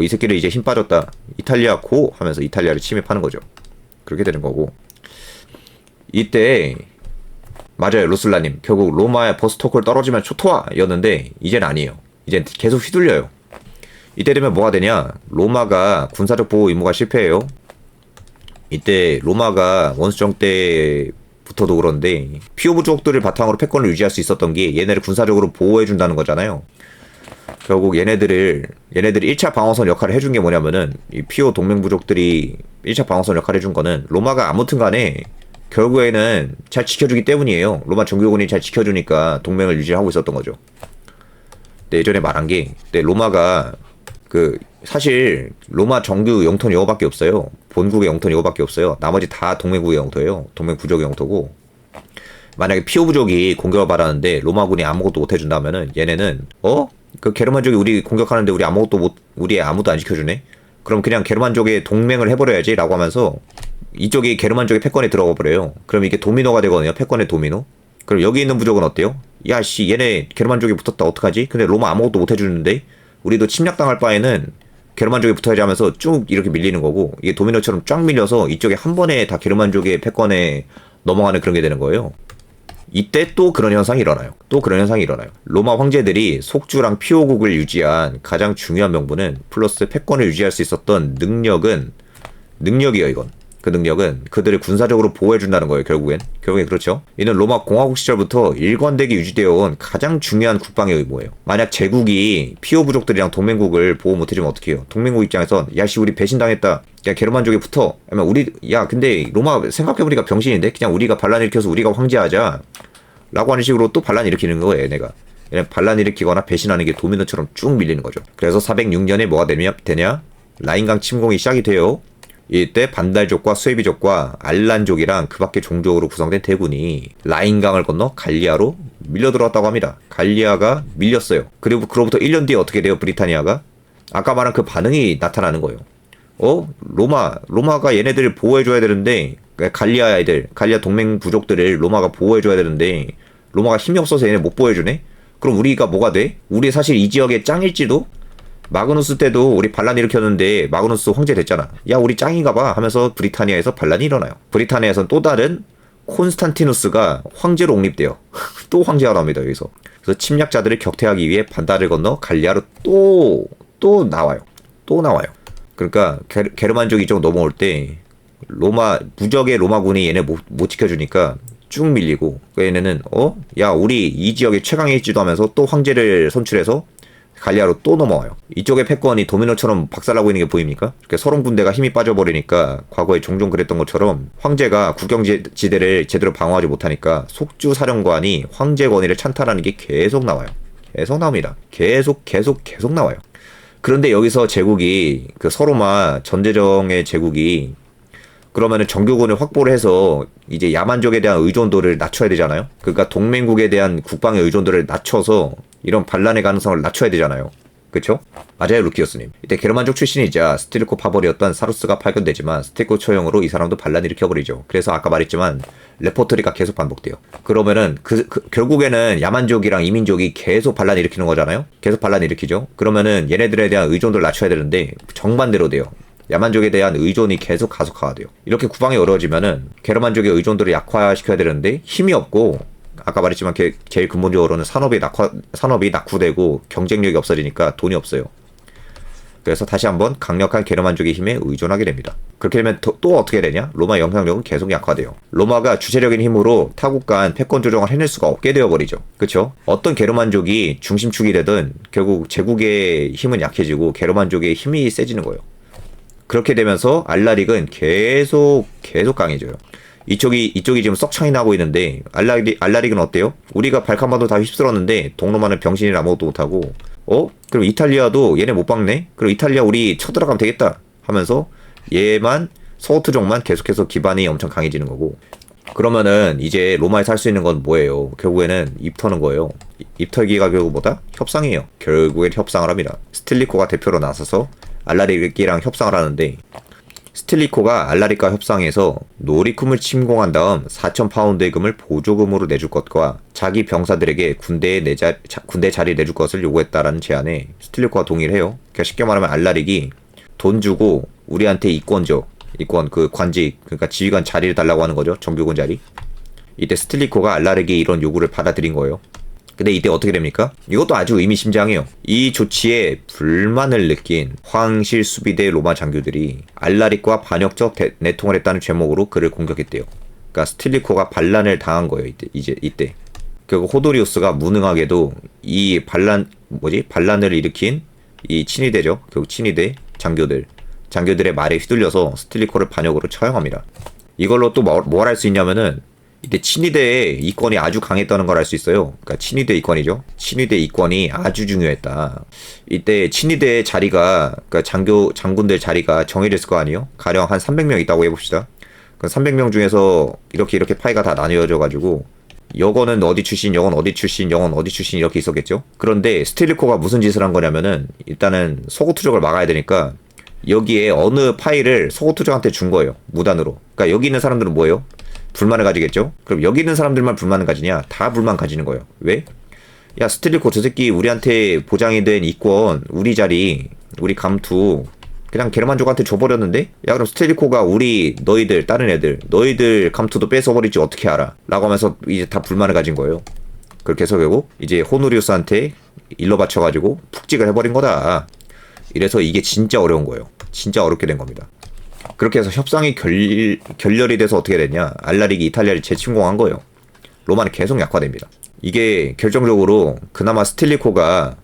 Speaker 1: 이 새끼를 이제 힘 빠졌다. 이탈리아 고! 하면서 이탈리아를 침입하는 거죠. 그렇게 되는 거고. 이때 맞아요, 루슬라님. 결국 로마의 버스토크를 떨어지면 초토화였는데 이제는 아니에요. 이젠 계속 휘둘려요. 이때 되면 뭐가 되냐? 로마가 군사적 보호 임무가 실패해요. 이때 로마가 원수정 때부터도 그런데 피오 부족들을 바탕으로 패권을 유지할 수 있었던 게 얘네를 군사적으로 보호해준다는 거잖아요. 결국 얘네들이 1차 방어선 역할을 해준 게 뭐냐면은 이 피오 동맹 부족들이 1차 방어선 역할을 해준 거는 로마가 아무튼 간에 결국에는 잘 지켜주기 때문이에요. 로마 정교군이 잘 지켜주니까 동맹을 유지하고 있었던 거죠. 근데 예전에 말한 게 로마가 사실 로마 정규 영토는 이거밖에 없어요. 본국의 영토는 이거밖에 없어요. 나머지 다 동맹국의 영토예요. 동맹 부족의 영토고 만약에 피오 부족이 공격을 받았는데 로마군이 아무것도 못 해준다면은 얘네는 그 게르만족이 우리 공격하는데 우리 아무도 안 지켜주네. 그럼 그냥 게르만족의 동맹을 해버려야지 라고 하면서 이쪽이 게르만족의 패권에 들어가 버려요. 그럼 이게 도미노가 되거든요. 패권의 도미노. 그럼 여기 있는 부족은 어때요? 야씨 얘네 게르만족이 붙었다 어떡하지? 근데 로마 아무것도 못 해주는데 우리도 침략당할 바에는 게르만족이 붙어야지 하면서 쭉 이렇게 밀리는 거고 이게 도미노처럼 쫙 밀려서 이쪽에 한 번에 다 게르만족의 패권에 넘어가는 그런 게 되는 거예요. 이때 또 그런 현상이 일어나요. 로마 황제들이 속주랑 피오국을 유지한 가장 중요한 명분은 플러스 패권을 유지할 수 있었던 능력이에요, 이건. 그 능력은 그들을 군사적으로 보호해준다는 거예요, 결국엔 그렇죠. 이는 로마 공화국 시절부터 일관되게 유지되어 온 가장 중요한 국방의 의무예요. 만약 제국이 피오 부족들이랑 동맹국을 보호 못해주면 어떻게 해요? 동맹국 입장에선 야씨 우리 배신당했다. 야 게르만족에 붙어. 아니면 근데 로마 생각해보니까 병신인데 그냥 우리가 반란 일으켜서 우리가 황제하자 라고 하는 식으로 또 반란 일으키는 거예요, 얘네가. 반란 일으키거나 배신하는 게 도미노처럼 쭉 밀리는 거죠. 그래서 406년에 뭐가 되냐? 라인강 침공이 시작이 돼요. 이때 반달족과 수에비족과 알란족이랑 그 밖의 종족으로 구성된 대군이 라인강을 건너 갈리아로 밀려들어왔다고 합니다. 갈리아가 밀렸어요. 그리고 그로부터 1년 뒤에 어떻게 돼요? 브리타니아가? 아까 말한 그 반응이 나타나는 거예요. 로마가 얘네들을 보호해줘야 되는데 갈리아 동맹 부족들을 로마가 보호해줘야 되는데 로마가 힘이 없어서 얘네 못 보호해주네? 그럼 우리가 뭐가 돼? 우리 사실 이 지역의 짱일지도? 마그누스 때도 우리 반란 일으켰는데 마그누스 황제 됐잖아. 야 우리 짱인가봐 하면서 브리타니아에서 반란이 일어나요. 브리타니아에선 또 다른 콘스탄티누스가 황제로 옹립돼요. 또 황제가 나옵니다, 여기서. 그래서 침략자들을 격퇴하기 위해 반달을 건너 갈리아로 또 나와요. 그러니까 게르만족이 이쪽 넘어올 때 무적의 로마군이 얘네 못 지켜주니까 쭉 밀리고 얘네는 야 우리 이 지역의 최강일지도 하면서 또 황제를 선출해서 갈리아로 또 넘어와요. 이쪽의 패권이 도미노처럼 박살나고 있는 게 보입니까? 서론 군대가 힘이 빠져버리니까 과거에 종종 그랬던 것처럼 황제가 국경지대를 제대로 방어하지 못하니까 속주 사령관이 황제 권위를 찬탈하는 게 계속 나와요. 계속 나옵니다. 계속 나와요. 그런데 여기서 제국이 서로마 전제정의 제국이 그러면은 정교군을 확보를 해서 이제 야만족에 대한 의존도를 낮춰야 되잖아요. 그러니까 동맹국에 대한 국방의 의존도를 낮춰서 이런 반란의 가능성을 낮춰야 되잖아요. 그쵸? 맞아요, 루키오스님. 이때 게르만족 출신이자 스틸리코 파벌이었던 사루스가 발견되지만 스틸리코 처형으로 이 사람도 반란 일으켜버리죠. 그래서 아까 말했지만 레포토리가 계속 반복돼요. 그러면은 결국에는 야만족이랑 이민족이 계속 반란 일으키는 거잖아요. 계속 반란 일으키죠. 그러면은 얘네들에 대한 의존도를 낮춰야 되는데 정반대로 돼요. 야만족에 대한 의존이 계속 가속화가 돼요. 이렇게 국방이 어려워지면은 게르만족의 의존도를 약화시켜야 되는데 힘이 없고, 아까 말했지만 제일 근본적으로는 산업이 낙후되고 경쟁력이 없어지니까 돈이 없어요. 그래서 다시 한번 강력한 게르만족의 힘에 의존하게 됩니다. 그렇게 되면 또 어떻게 되냐? 로마의 영향력은 계속 약화돼요. 로마가 주체적인 힘으로 타국 간 패권 조정을 해낼 수가 없게 되어버리죠. 그쵸? 어떤 게르만족이 중심축이 되든 결국 제국의 힘은 약해지고 게르만족의 힘이 세지는 거예요. 그렇게 되면서 알라릭은 계속 강해져요. 이쪽이 지금 썩 차이 나고 있는데 알라릭은 어때요? 우리가 발칸반도 다 휩쓸었는데 동로마는 병신이라 아무것도 못하고, 그럼 이탈리아도 얘네 못 박네? 그럼 이탈리아 우리 쳐들어가면 되겠다 하면서 얘만 서우트족만 계속해서 기반이 엄청 강해지는 거고, 그러면은 이제 로마에 살 수 있는 건 뭐예요? 결국에는 입 터는 거예요. 입 털기가 결국 뭐다? 협상이에요. 결국엔 협상을 합니다. 스틸리코가 대표로 나서서 알라릭이랑 협상을 하는데, 스틸리코가 알라릭과 협상해서 노리쿰을 침공한 다음 4,000파운드의 금을 보조금으로 내줄 것과 자기 병사들에게 군대에 자리 내줄 것을 요구했다라는 제안에 스틸리코가 동의를 해요. 그러니까 쉽게 말하면 알라릭이 돈 주고 우리한테 이권 그 관직, 그러니까 지휘관 자리를 달라고 하는 거죠. 정규군 자리. 이때 스틸리코가 알라릭이 이런 요구를 받아들인 거예요. 근데 이때 어떻게 됩니까? 이것도 아주 의미심장해요. 이 조치에 불만을 느낀 황실 수비대 로마 장교들이 알라릭과 반역적 내통을 했다는 죄목으로 그를 공격했대요. 그러니까 스틸리코가 반란을 당한 거예요. 이때. 결국 호도리우스가 무능하게도 이 반란을 일으킨 이 친위대죠. 결국 친위대 장교들의 말에 휘둘려서 스틸리코를 반역으로 처형합니다. 이걸로 또 뭘 할 수 있냐면은, 이때 친위대의 이권이 아주 강했다는 걸 알 수 있어요. 그러니까 친위대 이권이죠. 친위대 이권이 아주 중요했다. 이때 친위대의 자리가, 그러니까 장군들 자리가 정해졌을 거 아니에요? 가령 한 300명 있다고 해봅시다. 그 300명 중에서 이렇게 파이가 다 나뉘어져가지고 여거는 어디 출신, 여건 어디 출신, 여건 어디 출신 이렇게 있었겠죠. 그런데 스틸리코가 무슨 짓을 한 거냐면은, 일단은 서고투족을 막아야 되니까 여기에 어느 파일을 서고투족한테 준 거예요. 무단으로. 그러니까 여기 있는 사람들은 뭐예요? 불만을 가지겠죠? 그럼 여기 있는 사람들만 불만을 가지냐? 다 불만 가지는 거예요. 왜? 야, 스틸리코 저 새끼 우리한테 보장이 된 이권, 우리 자리, 우리 감투 그냥 게르만족한테 줘버렸는데? 야, 그럼 스틸리코가 다른 애들 너희들 감투도 뺏어버리지 어떻게 알아? 라고 하면서 이제 다 불만을 가진 거예요. 그렇게 해서 결국 이제 호노리우스한테 일러 바쳐가지고 푹찍을 해버린 거다. 이래서 이게 진짜 어려운 거예요. 진짜 어렵게 된 겁니다. 그렇게 해서 협상이 결렬이 돼서 어떻게 됐냐? 알라릭이 이탈리아를 재침공한 거예요. 로마는 계속 약화됩니다. 이게 결정적으로 그나마 스틸리코가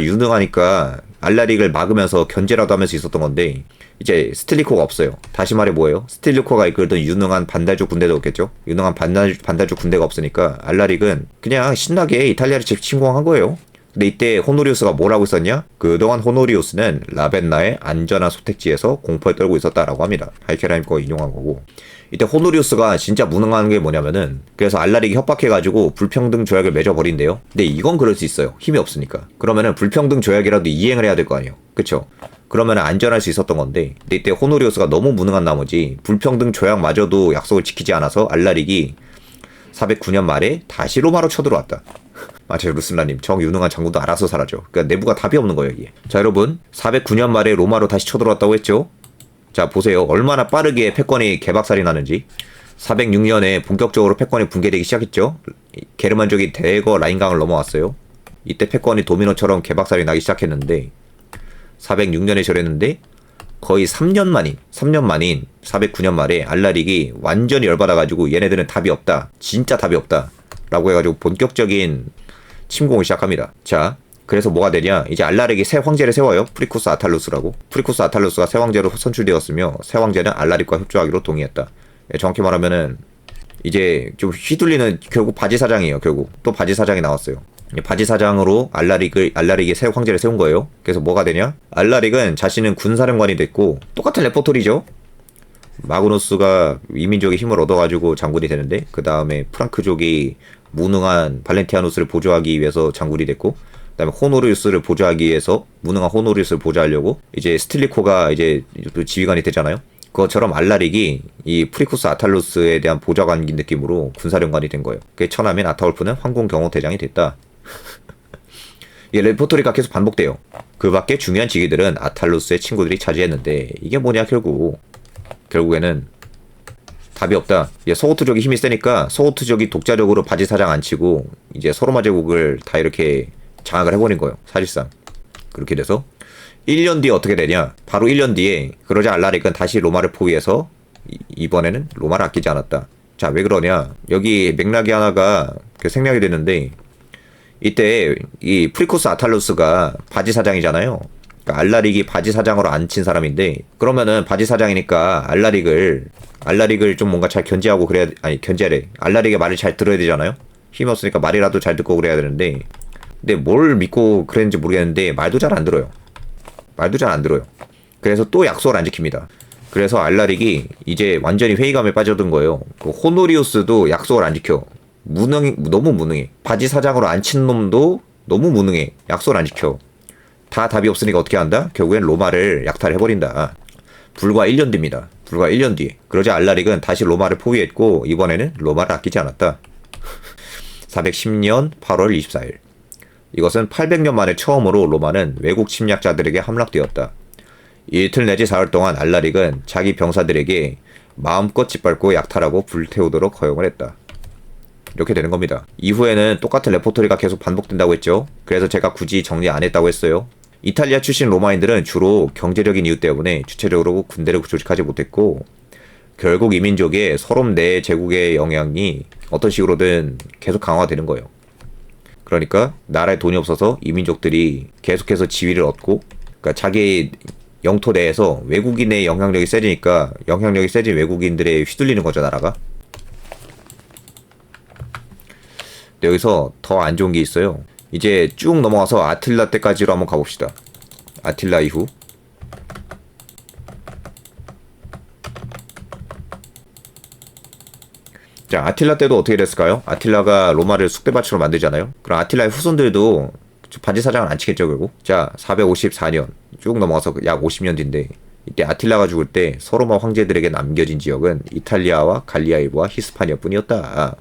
Speaker 1: 유능하니까 알라릭을 막으면서 견제라도 하면서 있었던 건데, 이제 스틸리코가 없어요. 다시 말해 뭐예요? 스틸리코가 이끌던 유능한 반달족 군대도 없겠죠? 유능한 반달족 군대가 없으니까 알라릭은 그냥 신나게 이탈리아를 재침공한 거예요. 근데 이때 호노리우스가 뭘 하고 있었냐? 그동안 호노리우스는 라벤나의 안전한 소택지에서 공포에 떨고 있었다라고 합니다. 하이케라님 거 인용한 거고. 이때 호노리우스가 진짜 무능한 게 뭐냐면은, 그래서 알라릭이 협박해가지고 불평등 조약을 맺어버린대요. 근데 이건 그럴 수 있어요. 힘이 없으니까. 그러면은 불평등 조약이라도 이행을 해야 될 거 아니에요. 그쵸? 그러면은 안전할 수 있었던 건데, 근데 이때 호노리우스가 너무 무능한 나머지 불평등 조약마저도 약속을 지키지 않아서 알라릭이 409년 말에 다시 로마로 쳐들어왔다. 맞아요, 루슬라님. 정유능한 장군도 알아서 사라져. 그러니까 내부가 답이 없는 거예요, 여기에. 자, 여러분, 409년 말에 로마로 다시 쳐들어왔다고 했죠? 자, 보세요. 얼마나 빠르게 패권이 개박살이 나는지. 406년에 본격적으로 패권이 붕괴되기 시작했죠? 게르만족이 대거 라인강을 넘어왔어요. 이때 패권이 도미노처럼 개박살이 나기 시작했는데, 406년에 저랬는데, 거의 3년 만인 409년 말에 알라릭이 완전히 열받아가지고 얘네들은 답이 없다. 진짜 답이 없다. 라고 해가지고 본격적인 침공을 시작합니다. 자, 그래서 뭐가 되냐? 이제 알라릭이 새 황제를 세워요. 프리쿠스 아탈루스라고. 프리쿠스 아탈루스가 새 황제로 선출되었으며, 새 황제는 알라릭과 협조하기로 동의했다. 정확히 말하면은 이제 좀 휘둘리는, 결국 바지 사장이에요. 결국 또 바지 사장이 나왔어요. 바지 사장으로 알라릭이 새 황제를 세운 거예요. 그래서 뭐가 되냐? 알라릭은 자신은 군사령관이 됐고, 똑같은 레포토리죠. 마그누스가 이민족의 힘을 얻어가지고 장군이 되는데 그 다음에 프랑크족이 무능한 발렌티아누스를 보조하기 위해서 장군이 됐고 그다음에 호노리우스를 보조하기 위해서 무능한 호노리우스를 보조하려고 이제 스틸리코가 이제 또 지휘관이 되잖아요. 그것처럼 알라릭이 이 프리쿠스 아탈루스에 대한 보좌관 느낌으로 군사령관이 된 거예요. 그게 천하면 아타울프는 황공경호대장이 됐다. 이게 레포토리가 계속 반복돼요. 그 밖에 중요한 직위들은 아탈루스의 친구들이 차지했는데 이게 뭐냐 결국에는 답이 없다. 소고트족이 힘이 세니까 소고트족이 독자적으로 바지사장 안 치고 이제 서로마 제국을 다 이렇게 장악을 해버린 거예요. 사실상. 그렇게 돼서 1년 뒤에 어떻게 되냐. 바로 1년 뒤에 그러자 알라릭은 다시 로마를 포위해서 이번에는 로마를 아끼지 않았다. 자, 왜 그러냐. 여기 맥락이 하나가 생략이 되는데 이때 이 프리쿠스 아탈루스가 바지사장이잖아요. 그러니까 알라릭이 바지사장으로 앉힌 사람인데 그러면은 바지사장이니까 알라릭을 좀 뭔가 잘 견제하고 그래야 견제하래. 알라릭의 말을 잘 들어야 되잖아요. 힘이 없으니까 말이라도 잘 듣고 그래야 되는데 근데 뭘 믿고 그랬는지 모르겠는데 말도 잘 안 들어요. 그래서 또 약속을 안 지킵니다. 그래서 알라릭이 이제 완전히 회의감에 빠져든 거예요. 그 호노리우스도 약속을 안 지켜. 너무 무능해. 바지사장으로 앉힌 놈도 너무 무능해. 약속을 안 지켜. 다 답이 없으니까 어떻게 한다? 결국엔 로마를 약탈해버린다. 불과 1년 뒤입니다. 불과 1년 뒤에. 그러자 알라릭은 다시 로마를 포위했고 이번에는 로마를 아끼지 않았다. 410년 8월 24일. 이것은 800년 만에 처음으로 로마는 외국 침략자들에게 함락되었다. 이틀 내지 사흘 동안 알라릭은 자기 병사들에게 마음껏 짓밟고 약탈하고 불태우도록 허용을 했다. 이렇게 되는 겁니다. 이후에는 똑같은 레포토리가 계속 반복된다고 했죠. 그래서 제가 굳이 정리 안 했다고 했어요. 이탈리아 출신 로마인들은 주로 경제적인 이유 때문에 주체적으로 군대를 조직하지 못했고 결국 이민족의 서로 내 제국의 영향이 어떤 식으로든 계속 강화되는 거예요. 그러니까 나라에 돈이 없어서 이민족들이 계속해서 지위를 얻고 그러니까 자기 영토 내에서 외국인의 영향력이 세지니까 영향력이 세진 외국인들에 휘둘리는 거죠, 나라가. 근데 여기서 더 안 좋은 게 있어요. 이제 쭉 넘어가서 아틸라 때까지로 한번 가봅시다. 아틸라 이후. 자, 아틸라 때도 어떻게 됐을까요? 아틸라가 로마를 쑥대밭으로 만들잖아요. 그럼 아틸라의 후손들도 바지사장을 안 치겠죠, 결국. 자, 454년 쭉 넘어가서 약 50년 뒤인데 이때 아틸라가 죽을 때 서로마 황제들에게 남겨진 지역은 이탈리아와 갈리아 일부와 히스파니아 뿐이었다.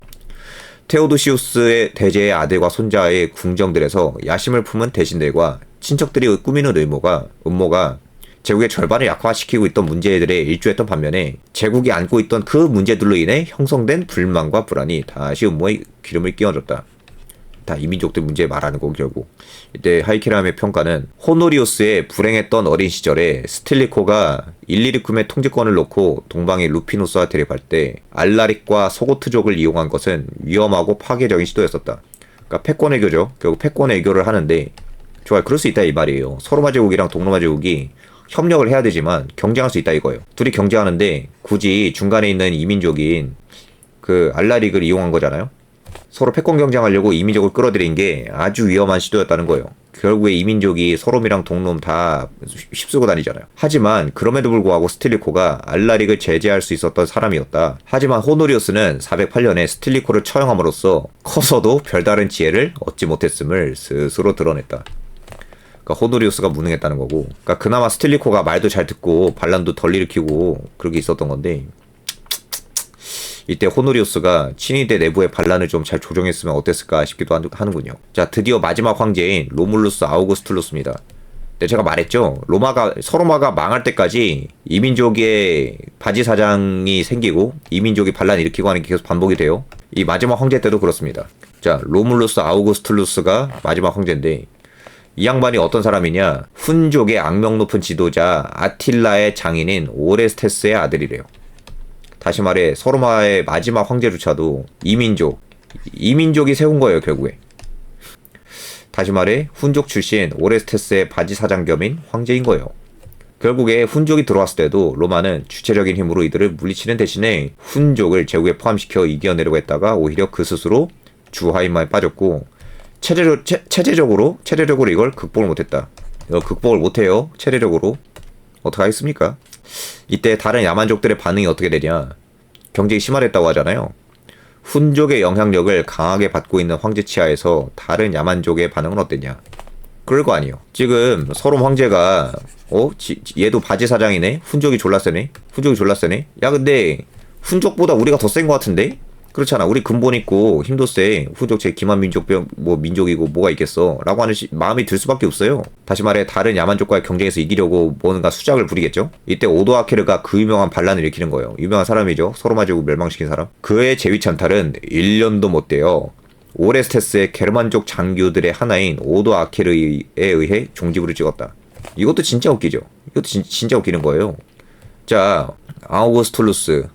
Speaker 1: 테오도시우스의 대제의 아들과 손자의 궁정들에서 야심을 품은 대신들과 친척들이 꾸미는 음모가 제국의 절반을 약화시키고 있던 문제들에 일조했던 반면에 제국이 안고 있던 그 문제들로 인해 형성된 불만과 불안이 다시 음모에 기름을 끼얹었다. 다 이민족들 문제 말하는 거고 결국. 이때 하이케람의 평가는 호노리우스의 불행했던 어린 시절에 스틸리코가 일리리쿰의 통제권을 놓고 동방의 루피누스와 대립할 때 알라릭과 소고트족을 이용한 것은 위험하고 파괴적인 시도였었다. 그러니까 패권 외교죠. 결국 패권 외교를 하는데 좋아요. 그럴 수 있다 이 말이에요. 서로마 제국이랑 동로마 제국이 협력을 해야 되지만 경쟁할 수 있다 이거예요. 둘이 경쟁하는데 굳이 중간에 있는 이민족인 그 알라릭을 이용한 거잖아요. 서로 패권 경쟁하려고 이민족을 끌어들인 게 아주 위험한 시도였다는 거예요. 결국에 이민족이 서롬이랑 동롬 다 휩쓰고 다니잖아요. 하지만 그럼에도 불구하고 스틸리코가 알라릭을 제재할 수 있었던 사람이었다. 하지만 호노리우스는 408년에 스틸리코를 처형함으로써 커서도 별다른 지혜를 얻지 못했음을 스스로 드러냈다. 그러니까 호노리우스가 무능했다는 거고, 그러니까 그나마 스틸리코가 말도 잘 듣고 반란도 덜 일으키고 그렇게 있었던 건데 이때 호노리우스가 친위대 내부의 반란을 좀 잘 조정했으면 어땠을까 싶기도 하는군요. 자, 드디어 마지막 황제인 로물루스 아우구스툴루스입니다. 근데 제가 말했죠. 서로마가 망할 때까지 이민족의 바지사장이 생기고 이민족이 반란 일으키고 하는 게 계속 반복이 돼요. 이 마지막 황제 때도 그렇습니다. 자, 로물루스 아우구스툴루스가 마지막 황제인데 이 양반이 어떤 사람이냐? 훈족의 악명 높은 지도자 아틸라의 장인인 오레스테스의 아들이래요. 다시 말해 서로마의 마지막 황제조차도 이민족이 세운 거예요 결국에. 다시 말해 훈족 출신 오레스테스의 바지사장 겸인 황제인 거예요. 결국에 훈족이 들어왔을 때도 로마는 주체적인 힘으로 이들을 물리치는 대신에 훈족을 제국에 포함시켜 이겨내려고 했다가 오히려 그 스스로 주하인마에 빠졌고 체제적으로 이걸 극복을 못했다. 이거 극복을 못해요. 체제적으로 어떻게 하겠습니까? 이때 다른 야만족들의 반응이 어떻게 되냐. 경쟁이 심화됐다고 하잖아요. 훈족의 영향력을 강하게 받고 있는 황제 치하에서 다른 야만족의 반응은 어땠냐. 그럴 거 아니에요. 지금 서롬 황제가 얘도 바지 사장이네. 훈족이 졸라 세네. 야 근데 훈족보다 우리가 더 센 거 같은데? 그렇잖아. 우리 근본 있고 힘도 세. 훈족 제 기만 민족병 뭐 민족이고 뭐가 있겠어. 라고 하는 마음이 들 수밖에 없어요. 다시 말해 다른 야만족과의 경쟁에서 이기려고 뭔가 수작을 부리겠죠. 이때 오도아케르가 그 유명한 반란을 일으키는 거예요. 유명한 사람이죠. 서로마제국 멸망시킨 사람. 그의 제위 찬탈은 1년도 못 돼요. 오레스테스의 게르만족 장교들의 하나인 오도아케르에 의해 종지부를 찍었다. 이것도 진짜 웃기죠. 이것도 진짜 웃기는 거예요. 자, 아우구스툴루스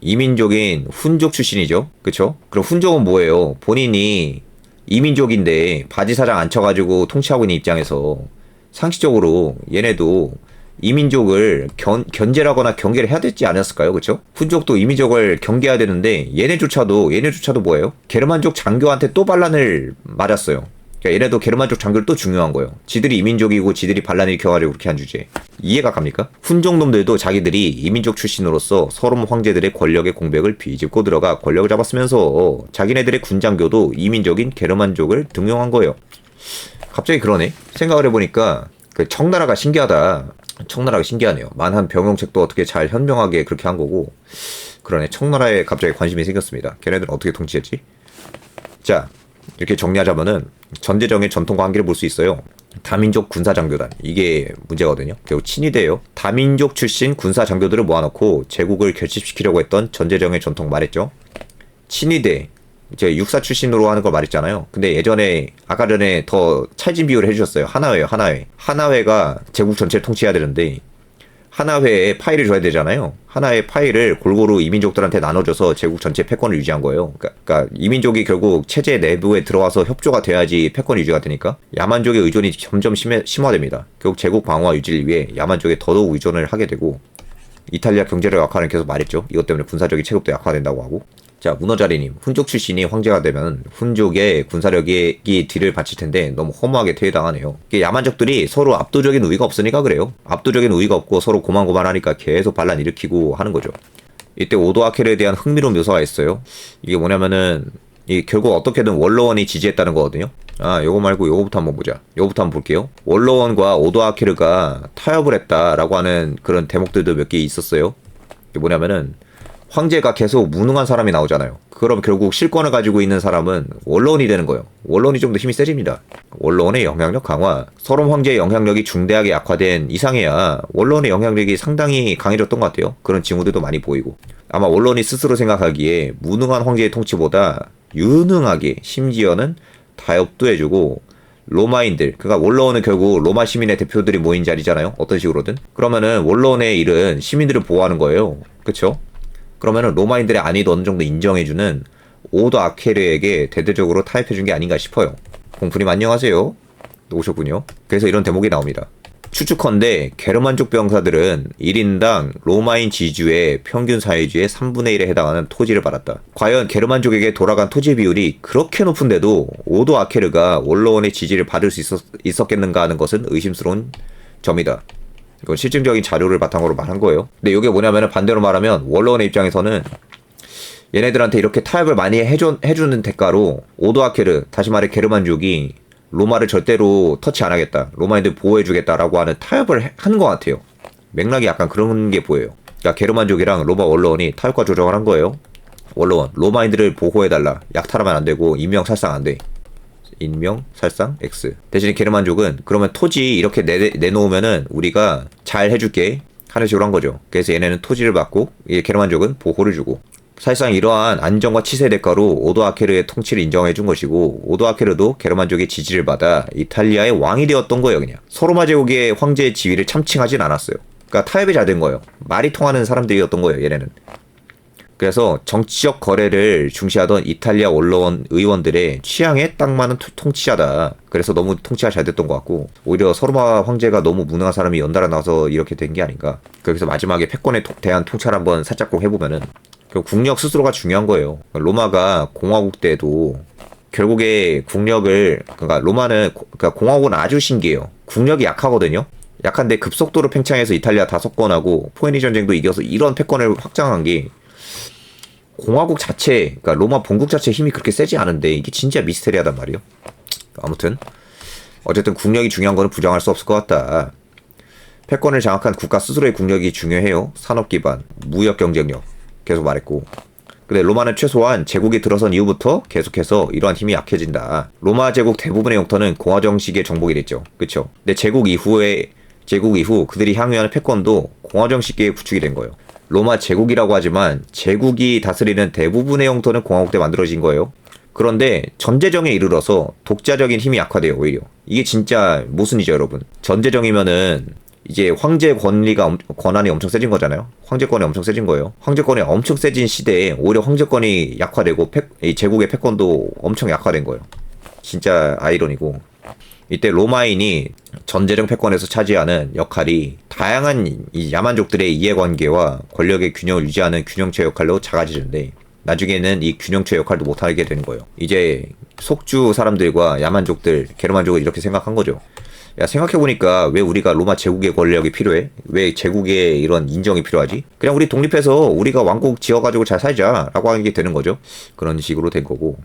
Speaker 1: 이민족인 훈족 출신이죠. 그쵸? 그럼 훈족은 뭐예요? 본인이 이민족인데 바지 사장 앉혀가지고 통치하고 있는 입장에서 상식적으로 얘네도 이민족을 견제하거나 경계를 해야 되지 않았을까요? 그쵸? 훈족도 이민족을 경계해야 되는데 얘네조차도 뭐예요? 게르만족 장교한테 또 반란을 맞았어요. 그러니까 얘네도 게르만족 장교를 또 중요한 거예요. 지들이 이민족이고 지들이 반란을 일으켜가지고 그렇게 한 주제. 이해가 갑니까? 훈족놈들도 자기들이 이민족 출신으로서 서롬 황제들의 권력의 공백을 비집고 들어가 권력을 잡았으면서 자기네들의 군장교도 이민족인 게르만족을 등용한 거예요. 갑자기 그러네. 생각을 해보니까 그 청나라가 신기하다. 청나라가 신기하네요. 만한 병용책도 어떻게 잘 현명하게 그렇게 한 거고. 그러네. 청나라에 갑자기 관심이 생겼습니다. 걔네들은 어떻게 통치했지? 자, 이렇게 정리하자면은 전제정의 전통과 한계를 볼 수 있어요. 다민족 군사장교단, 이게 문제거든요. 결국 친위대예요. 다민족 출신 군사장교들을 모아놓고 제국을 결집시키려고 했던 전제정의 전통 말했죠. 친위대, 이제 육사 출신으로 하는 걸 말했잖아요. 근데 예전에 아까 전에 더 찰진 비유를 해주셨어요. 하나회요. 하나회가 제국 전체를 통치해야 되는데 하나회에 파일을 줘야 되잖아요. 하나의 파일을 골고루 이민족들한테 나눠줘서 제국 전체 패권을 유지한 거예요. 그러니까 이민족이 결국 체제 내부에 들어와서 협조가 돼야지 패권 유지가 되니까 야만족의 의존이 점점 심화됩니다. 결국 제국 방어와 유지를 위해 야만족에 더더욱 의존을 하게 되고 이탈리아 경제력 약화는 계속 말했죠. 이것 때문에 군사적인 체급도 약화된다고 하고. 자, 문어자리님, 훈족 출신이 황제가 되면 훈족의 군사력이 뒤를 바칠 텐데 너무 허무하게 퇴위당하네요. 야만족들이 서로 압도적인 우위가 없으니까 그래요. 압도적인 우위가 없고 서로 고만고만하니까 계속 반란 일으키고 하는 거죠. 이때 오도아케르에 대한 흥미로운 묘사가 있어요. 이게 뭐냐면은 결국 어떻게든 원로원이 지지했다는 거거든요. 요거 말고 요거부터 한번 보자. 요거부터 한번 볼게요. 원로원과 오도아케르가 타협을 했다라고 하는 그런 대목들도 몇 개 있었어요. 이게 뭐냐면은 황제가 계속 무능한 사람이 나오잖아요. 그럼 결국 실권을 가지고 있는 사람은 원로원이 되는 거예요. 원로원이 좀 더 힘이 세집니다. 원로원의 영향력 강화. 서롬 황제의 영향력이 중대하게 약화된 이상해야 원로원의 영향력이 상당히 강해졌던 것 같아요. 그런 징후들도 많이 보이고. 아마 원로원이 스스로 생각하기에 무능한 황제의 통치보다 유능하게 심지어는 타협도 해주고 로마인들, 그러니까 원로원은 결국 로마 시민의 대표들이 모인 자리잖아요. 어떤 식으로든. 그러면은 원로원의 일은 시민들을 보호하는 거예요. 그쵸? 그러면은 로마인들의 안위도 어느 정도 인정해주는 오도아케르에게 대대적으로 타협해준 게 아닌가 싶어요. 공프님 안녕하세요. 오셨군요. 그래서 이런 대목이 나옵니다. 추측컨대 게르만족 병사들은 1인당 로마인 지주의 평균 사회주의 3분의 1에 해당하는 토지를 받았다. 과연 게르만족에게 돌아간 토지 비율이 그렇게 높은데도 오도아케르가 원로원의 지지를 받을 수 있었겠는가 하는 것은 의심스러운 점이다. 이건 실증적인 자료를 바탕으로 말한 거예요. 근데 이게 뭐냐면 반대로 말하면 원로원의 입장에서는 얘네들한테 이렇게 타협을 많이 해주는 대가로 오도아케르, 다시 말해 게르만족이 로마를 절대로 터치 안 하겠다, 로마인들 보호해주겠다라고 하는 타협을 한 것 같아요. 맥락이 약간 그런 게 보여요. 그러니까 게르만족이랑 로마 원로원이 타협과 조정을 한 거예요. 원로원, 로마인들을 보호해달라, 약탈하면 안 되고 인명살상 안 돼. 인명살상 X. 대신에 게르만족은 그러면 토지 이렇게 내놓으면은 우리가 잘 해줄게 하는 식으로 한 거죠. 그래서 얘네는 토지를 받고 게르만족은 보호를 주고, 사실상 이러한 안정과 치세 대가로 오도아케르의 통치를 인정해 준 것이고, 오도아케르도 게르만족의 지지를 받아 이탈리아의 왕이 되었던 거예요. 그냥 서로마 제국의 황제의 지위를 참칭하진 않았어요. 그러니까 타협이 잘 된 거예요. 말이 통하는 사람들이었던 거예요, 얘네는. 그래서 정치적 거래를 중시하던 이탈리아 원로원 의원들의 취향에 딱 맞는 통치자다. 그래서 너무 통치가 잘 됐던 것 같고, 오히려 서로마 황제가 너무 무능한 사람이 연달아 나와서 이렇게 된 게 아닌가. 그래서 마지막에 패권에 대한 통찰 한번 살짝 꼭 해보면은 국력 스스로가 중요한 거예요. 로마가 공화국 때도 결국에 국력을, 그러니까 로마는, 그러니까 공화국은 아주 신기해요. 국력이 약하거든요. 약한데 급속도로 팽창해서 이탈리아 다 석권하고 포에니 전쟁도 이겨서 이런 패권을 확장한 게 공화국 자체, 그러니까 로마 본국 자체 힘이 그렇게 세지 않은데 이게 진짜 미스테리하단 말이에요. 아무튼 어쨌든 국력이 중요한 거는 부정할 수 없을 것 같다. 패권을 장악한 국가 스스로의 국력이 중요해요. 산업 기반, 무역 경쟁력 계속 말했고. 근데 로마는 최소한 제국이 들어선 이후부터 계속해서 이러한 힘이 약해진다. 로마 제국 대부분의 영토는 공화 정식의 정복이 됐죠. 그쵸? 근데 제국 이후 그들이 향유하는 패권도 공화 정식계의 구축이 된 거예요. 로마 제국이라고 하지만 제국이 다스리는 대부분의 영토는 공화국 때 만들어진 거예요. 그런데 전제정에 이르러서 독자적인 힘이 약화돼요. 오히려 이게 진짜 모순이죠, 여러분. 전제정이면은 이제 황제 권한이 엄청 세진 거잖아요. 황제권이 엄청 세진 거예요. 황제권이 엄청 세진 시대에 오히려 황제권이 약화되고 이 제국의 패권도 엄청 약화된 거예요. 진짜 아이러니고. 이때 로마인이 전제정 패권에서 차지하는 역할이 다양한 이 야만족들의 이해관계와 권력의 균형을 유지하는 균형체 역할로 작아지는데, 나중에는 이 균형체 역할도 못하게 되는 거예요. 이제 속주 사람들과 야만족들, 게르만족을 이렇게 생각한 거죠. 야, 생각해보니까 왜 우리가 로마 제국의 권력이 필요해? 왜 제국의 이런 인정이 필요하지? 그냥 우리 독립해서 우리가 왕국 지어가지고 잘 살자 라고 하는 게 되는 거죠. 그런 식으로 된 거고.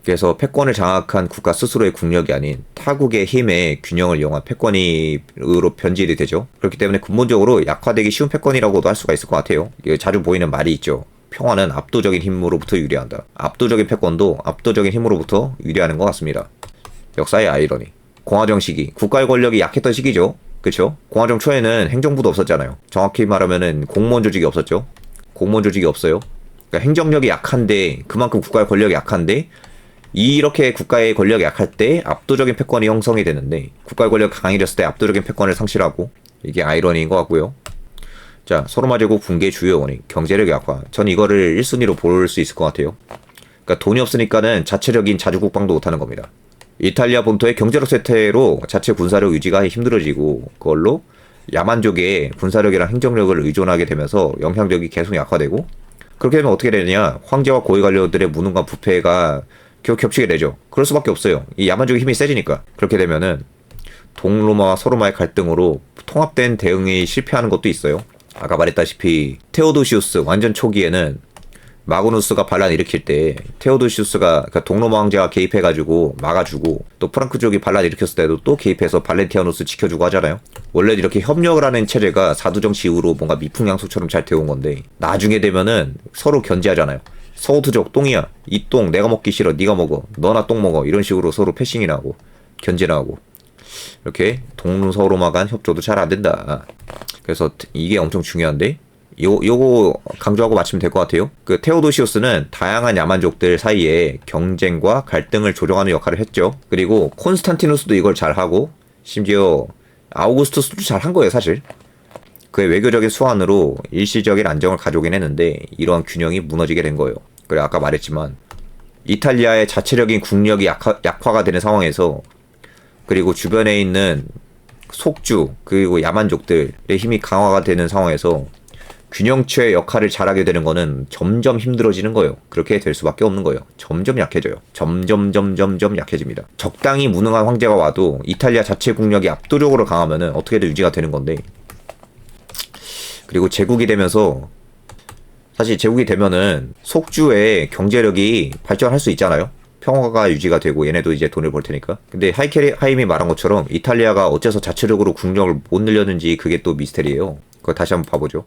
Speaker 1: 그래서 패권을 장악한 국가 스스로의 국력이 아닌 타국의 힘의 균형을 이용한 패권으로 변질이 되죠. 그렇기 때문에 근본적으로 약화되기 쉬운 패권이라고도 할 수가 있을 것 같아요. 자주 보이는 말이 있죠. 평화는 압도적인 힘으로부터 유리한다. 압도적인 패권도 압도적인 힘으로부터 유리하는 것 같습니다. 역사의 아이러니. 공화정 시기, 국가의 권력이 약했던 시기죠. 그쵸? 공화정 초에는 행정부도 없었잖아요. 정확히 말하면은 공무원 조직이 없었죠. 공무원 조직이 없어요. 그러니까 행정력이 약한데, 그만큼 국가의 권력이 약한데, 이렇게 국가의 권력이 약할 때 압도적인 패권이 형성이 되는데, 국가의 권력이 강해졌을 때 압도적인 패권을 상실하고, 이게 아이러니인 것 같고요. 자, 서로마 제국 붕괴의 주요 원인, 경제력 약화. 전 이거를 1순위로 볼 수 있을 것 같아요. 그러니까 돈이 없으니까는 자체적인 자주국방도 못하는 겁니다. 이탈리아 본토의 경제력 쇠퇴로 자체 군사력 유지가 힘들어지고, 그걸로 야만족의 군사력이랑 행정력을 의존하게 되면서 영향력이 계속 약화되고, 그렇게 되면 어떻게 되느냐, 황제와 고위 관료들의 무능과 부패가 결국 겹치게 되죠. 그럴 수밖에 없어요. 이 야만족의 힘이 세지니까. 그렇게 되면은 동로마와 서로마의 갈등으로 통합된 대응이 실패하는 것도 있어요. 아까 말했다시피 테오도시우스 완전 초기에는 마그누스가 반란을 일으킬 때 테오도시우스가, 그러니까 동로마 황제가 개입해가지고 막아주고, 또 프랑크족이 반란을 일으켰을 때도 또 개입해서 발렌티아누스 지켜주고 하잖아요. 원래 이렇게 협력을 하는 체제가 사두정치 이후로 뭔가 미풍양속처럼 잘 되어온 건데, 나중에 되면은 서로 견제하잖아요. 서우투족 똥이야, 이 똥 내가 먹기 싫어, 네가 먹어, 너나 똥 먹어, 이런 식으로 서로 패싱이나 하고 견제나 하고, 이렇게 동서로마 간 협조도 잘 안 된다. 그래서 이게 엄청 중요한데, 요거 강조하고 마치면 될 것 같아요. 그 테오도시우스는 다양한 야만족들 사이에 경쟁과 갈등을 조정하는 역할을 했죠. 그리고 콘스탄티누스도 이걸 잘하고, 심지어 아우구스투스도 잘한 거예요, 사실. 그의 외교적인 수완으로 일시적인 안정을 가져오긴 했는데, 이러한 균형이 무너지게 된 거예요. 그래, 아까 말했지만 이탈리아의 자체적인 국력이 약화가 되는 상황에서, 그리고 주변에 있는 속주 그리고 야만족들의 힘이 강화가 되는 상황에서 균형체의 역할을 잘하게 되는 거는 점점 힘들어지는 거예요. 그렇게 될 수밖에 없는 거예요. 점점 약해져요. 점점 약해집니다. 적당히 무능한 황제가 와도 이탈리아 자체 국력이 압도적으로 강하면은 어떻게든 유지가 되는 건데, 그리고 제국이 되면서, 사실 제국이 되면은 속주의 경제력이 발전할 수 있잖아요. 평화가 유지가 되고 얘네도 이제 돈을 벌 테니까. 근데 하임이 말한 것처럼 이탈리아가 어째서 자체적으로 국력을 못 늘렸는지 그게 또 미스테리예요. 그거 다시 한번 봐보죠.